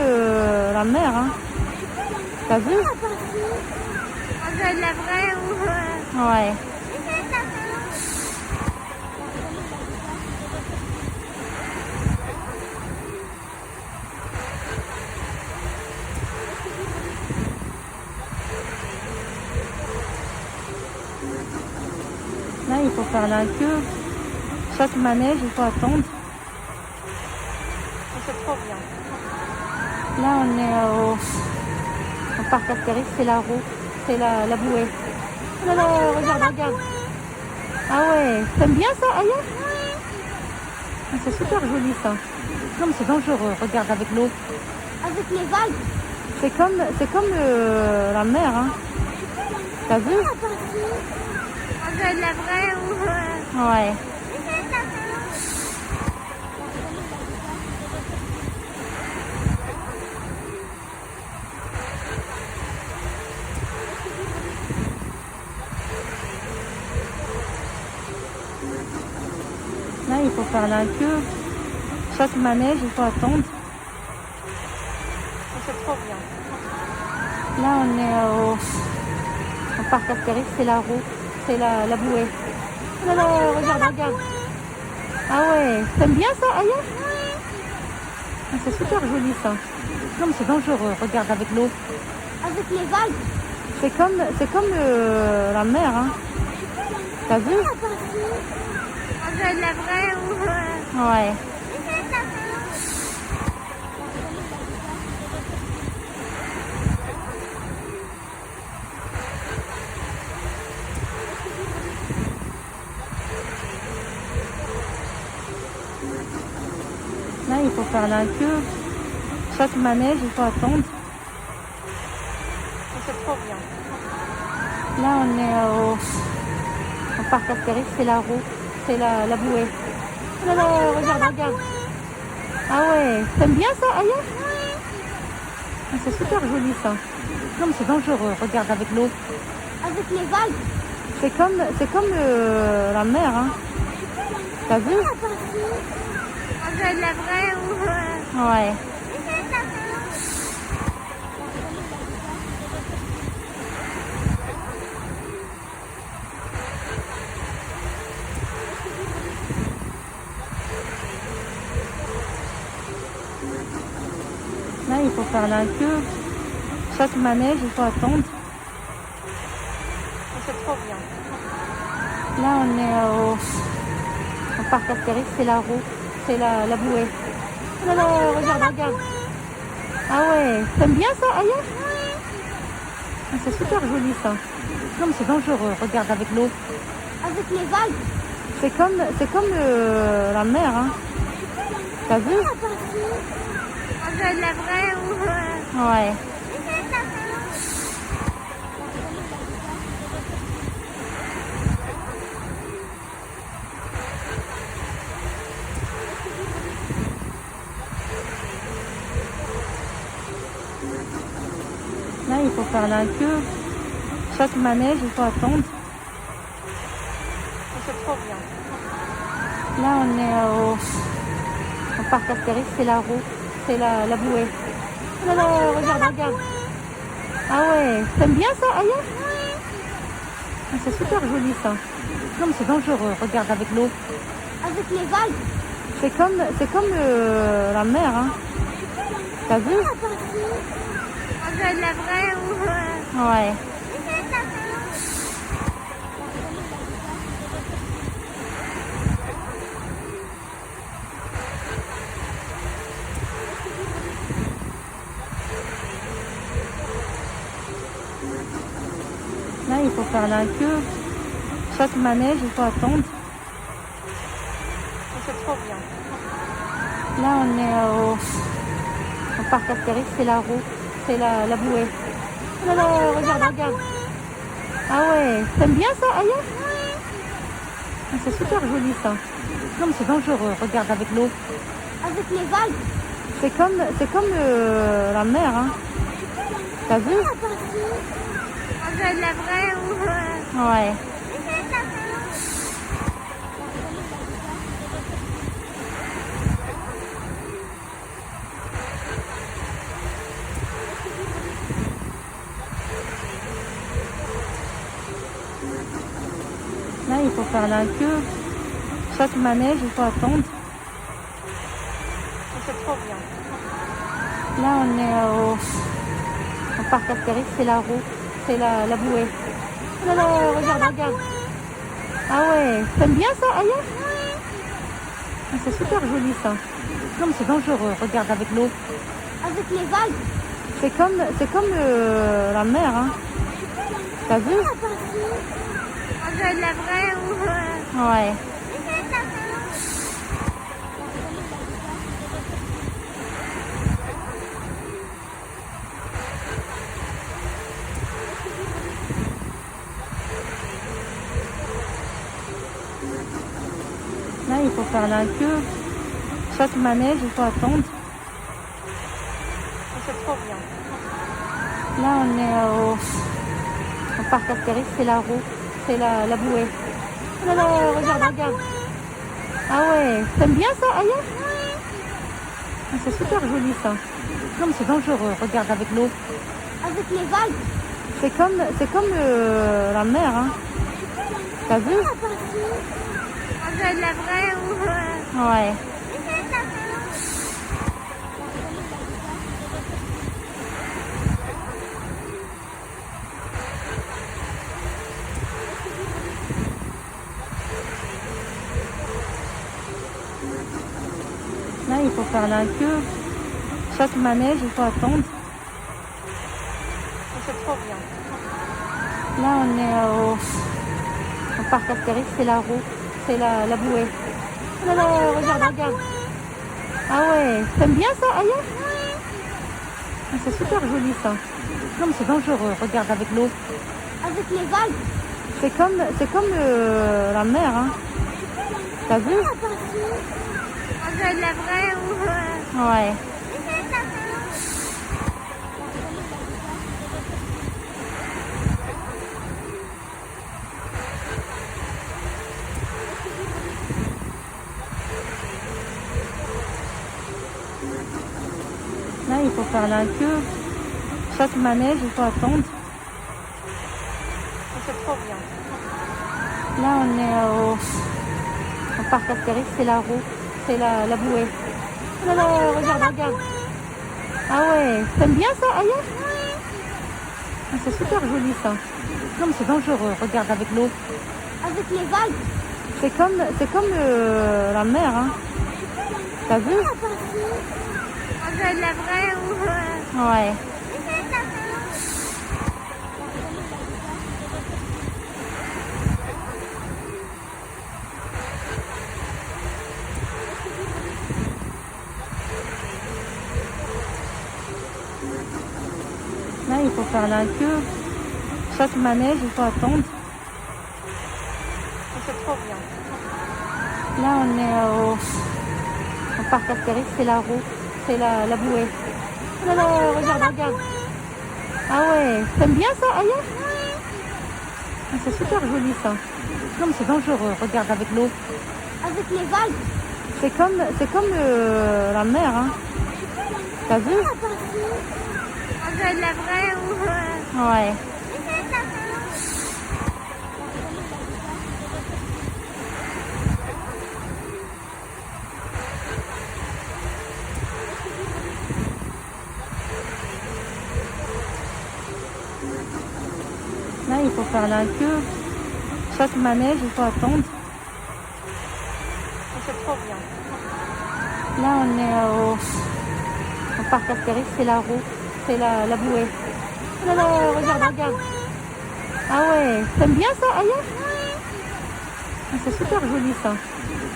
la mer, hein. T'as vu? On dirait de la vraie ou... Ouais. Là, il faut faire la queue. Chaque manège, il faut attendre. C'est trop bien. Là, on est au parc Astérix, c'est la roue, c'est la bouée. Oh là là, regarde, regarde. Ah ouais, t'aimes bien ça, Aya? Ah, c'est super joli ça. Non, mais c'est dangereux, regarde avec l'eau. Avec les vagues. C'est comme la mer, hein. T'as vu? On dirait de la vraie ou... Ouais. Là, il faut faire la queue. Chaque manège, il faut attendre. C'est trop bien. Là, on est au parc Astérix, c'est la roue, c'est la bouée. Oh là là, regarde, regarde. Ah ouais, t'aimes bien ça, Aya? Ah, c'est super joli ça. Non, mais c'est dangereux, regarde avec l'eau. Avec les vagues. C'est comme la mer, hein. T'as vu? On dirait de la vraie ou... Ouais. Là, il faut faire la queue. Chaque manège, il faut attendre. C'est trop bien. Là, on est au parc Astérix, c'est la roue, c'est la bouée. Oh là là, regarde, regarde. Ah ouais, t'aimes bien ça, Aya? Ah, c'est super joli ça. Non, mais c'est dangereux, regarde avec l'eau. Avec les vagues. C'est comme la mer, hein. T'as vu? On dirait de la vraie ou... Ouais. Là, il faut faire la queue. Chaque manège, il faut attendre. C'est trop bien. Là, on est au parc Astérix, c'est la roue, c'est la bouée. Oh là là, regarde, regarde. Ah ouais, t'aimes bien ça, Aya? Ah, c'est super joli ça. Non, mais c'est dangereux, regarde avec l'eau. Avec les vagues. C'est comme la mer, hein. T'as vu? On dirait de la vraie ou... Ouais. Là, il faut faire la queue. Chaque manège, il faut attendre. C'est trop bien. Là, on est au parc Astérix, c'est la roue, c'est la bouée. Oh là là, regarde, regarde. Ah ouais, t'aimes bien ça, Aya? Ah, c'est super joli ça. Non, mais c'est dangereux, regarde avec l'eau. Avec les vagues. C'est comme la mer, hein. T'as vu? On dirait de la vraie ou... Ouais. Là, il faut faire la queue. Chaque manège, il faut attendre. C'est trop bien. Là, on est au parc Astérix, c'est la roue, c'est la bouée. Oh là là, regarde, regarde. Ah Ah ouais, t'aimes bien ça, Aya? Ah, c'est super joli ça. Non mais c'est dangereux, regarde avec l'eau. Avec les vagues. C'est comme la mer, hein. T'as vu? On dirait de la vraie ou... Ouais. Là, il faut faire la queue. Chaque manège, il faut attendre. C'est trop bien. Là, on est au parc Astérix, c'est la roue, c'est la bouée. Là, là, regarde. Ah ouais, t'aimes bien ça, Aya? Ah, c'est super joli ça. Non mais c'est dangereux, regarde avec l'eau. Avec les vagues. C'est comme la mer, hein. T'as vu? On dirait de la vraie ou... Ouais. Là, il faut faire la queue. Chaque manège, il faut attendre. C'est trop bien. Là, on est au parc Astérix, c'est la roue, c'est la bouée. Là, là, regarde. Ah ouais, t'aimes bien ça, Aya? Ah, c'est super joli ça. Non mais c'est dangereux, regarde avec l'eau. Avec les vagues. C'est comme la mer, hein. T'as vu? On dirait de la vraie ou... Ouais. Là, il faut faire la queue. Chaque manège, il faut attendre. C'est trop bien. Là, on est au parc Astérix, c'est la roue, c'est la bouée. Là, là, regarde. Ah ouais, t'aimes bien ça, Aya? Ah, c'est super joli ça. Non mais c'est dangereux, regarde avec l'eau. Avec les vagues. C'est comme la mer, hein. T'as vu? On dirait de la vraie ou... Ouais. Là, il faut faire la queue. Chaque manège, il faut attendre. C'est trop bien. Là, on est au parc Astérix, c'est la roue, c'est la bouée. Là, là, regarde. Ah ouais, t'aimes bien ça, Aya? Ah, c'est super joli ça. Non mais c'est dangereux, regarde avec l'eau. Avec les vagues. C'est comme la mer, hein. T'as vu? On dirait de la vraie ou... Ouais. Là, il faut faire la queue. Chaque manège, il faut attendre. C'est trop bien. Là, on est au parc Astérix, c'est la roue, c'est la bouée. Là, là, regarde. Ah ouais, t'aimes bien ça, Aya? Ah, c'est super joli ça. Non mais c'est dangereux, regarde avec l'eau. Avec les vagues. C'est comme la mer, hein. T'as vu? On dirait de la vraie ou... Ouais. Là, il faut faire la queue. Chaque manège, il faut attendre. C'est trop bien. Là, on est au parc Astérix, c'est la roue, c'est la bouée. Là, là, regarde. Ah ouais, t'aimes bien ça, Aya? Ah, c'est super joli ça.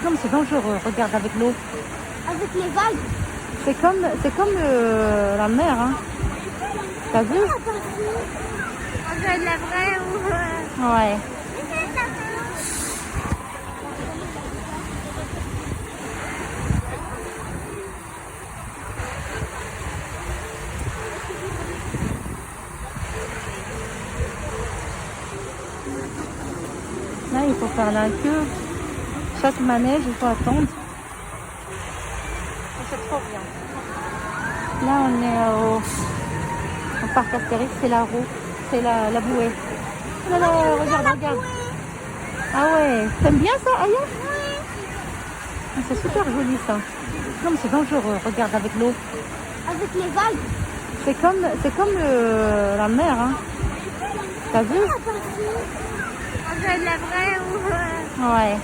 Non mais c'est dangereux, regarde avec l'eau. Avec les vagues. C'est comme la mer, hein. T'as vu? On dirait de la vraie ou... Ouais. Là, il faut faire la queue. Chaque manège, il faut attendre. C'est trop bien. Là, on est au parc Astérix, c'est la roue, c'est la bouée. Oh là là, regarde, regarde. Ah ouais, t'aimes bien ça, Aya? Ah, c'est super joli ça. Non, mais c'est dangereux, regarde avec l'eau. Avec les vagues. C'est comme la mer, hein. T'as vu? On dirait de la vraie ou... Ouais.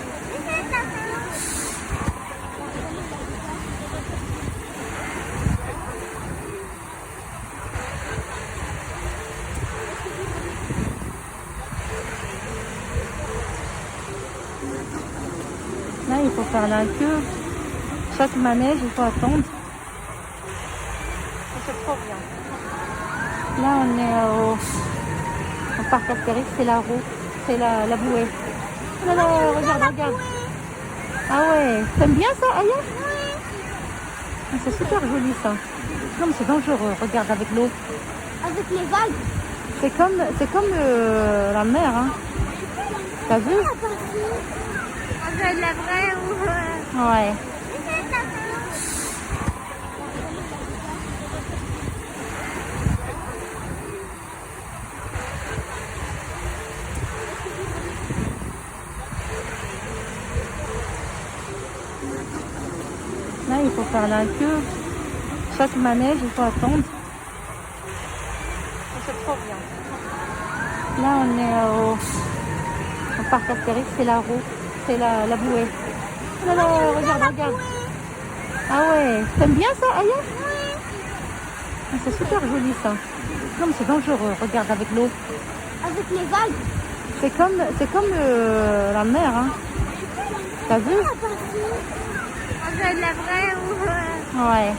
Là, il faut faire la queue. Chaque manège, il faut attendre. C'est trop bien. Là, on est au parc Astérix, c'est la roue, c'est la bouée. Oh là là, regarde, regarde. Ah ouais, t'aimes bien ça, Aya? Ah, c'est super joli ça. Non, mais c'est dangereux, regarde avec l'eau. Avec les vagues. C'est comme la mer, hein. T'as vu? On dirait de la vraie ou... Ouais. Là, il faut faire la queue. Chaque manège, il faut attendre. C'est trop bien. Là, on est au parc Astérix, c'est la roue, c'est la bouée. Oh là là, regarde, regarde. Ah ouais, t'aimes bien ça, Aya? Ah, c'est super joli ça. Non, mais c'est dangereux, regarde avec l'eau. Avec les vagues. C'est comme la mer, hein. T'as vu? On dirait de la vraie ou... Ouais.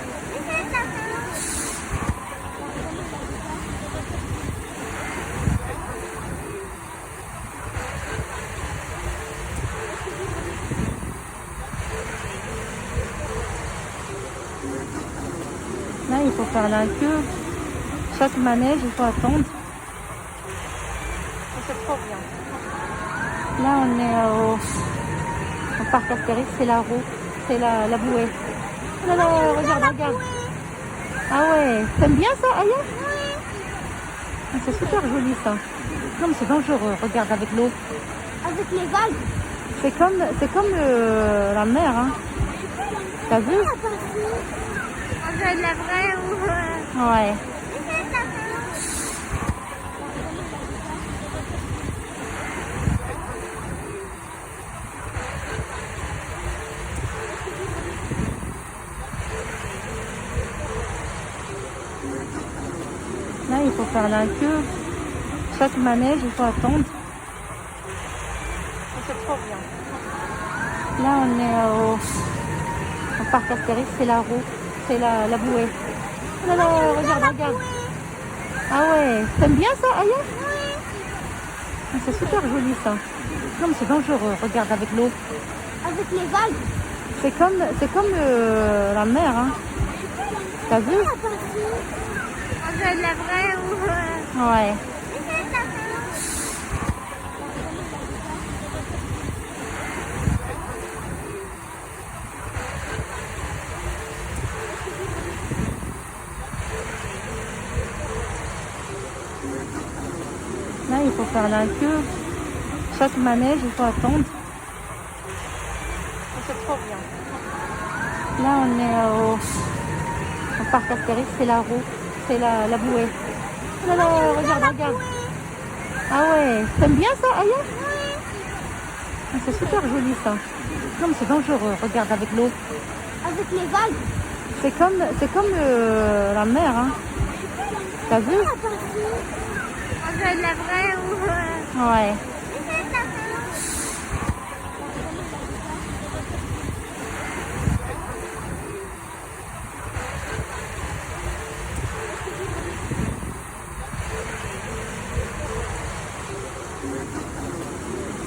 Là, il faut faire la queue. Chaque manège, il faut attendre. C'est trop bien. Là, on est au parc Astérix, c'est la roue, c'est la bouée. Oh là là, regarde, regarde. Ah ouais, t'aimes bien ça, Aya? Ah, c'est super joli ça. Non, mais c'est dangereux, regarde avec l'eau. Avec les vagues. C'est comme la mer, hein. T'as vu? On dirait de la vraie ou... Ouais. Là, il faut faire la queue. Chaque manège, il faut attendre. C'est trop bien. Là, on est au parc Astérix, c'est la roue, c'est la bouée. Oh là là, regarde, regarde. Ah ouais, t'aimes bien ça, Aya? Ah, c'est super joli ça. Non, mais c'est dangereux, regarde avec l'eau. Avec les vagues. C'est comme la mer, hein. T'as vu? On dirait de la vraie ou... Ouais. Là, il faut faire la queue. Chaque manège, il faut attendre. C'est trop bien. Là, on est au parc Astérix, c'est la roue, c'est la bouée. Oh là là, regarde, regarde. Ah ouais, t'aimes bien ça, Aya? Ah, c'est super joli ça. Non, mais c'est dangereux, regarde avec l'eau. Avec les vagues. C'est comme la mer, hein. T'as vu? On dirait de la vraie ou... Ouais.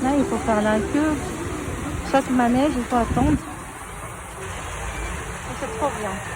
Là, il faut faire la queue. Chaque manège, il faut attendre. C'est trop bien.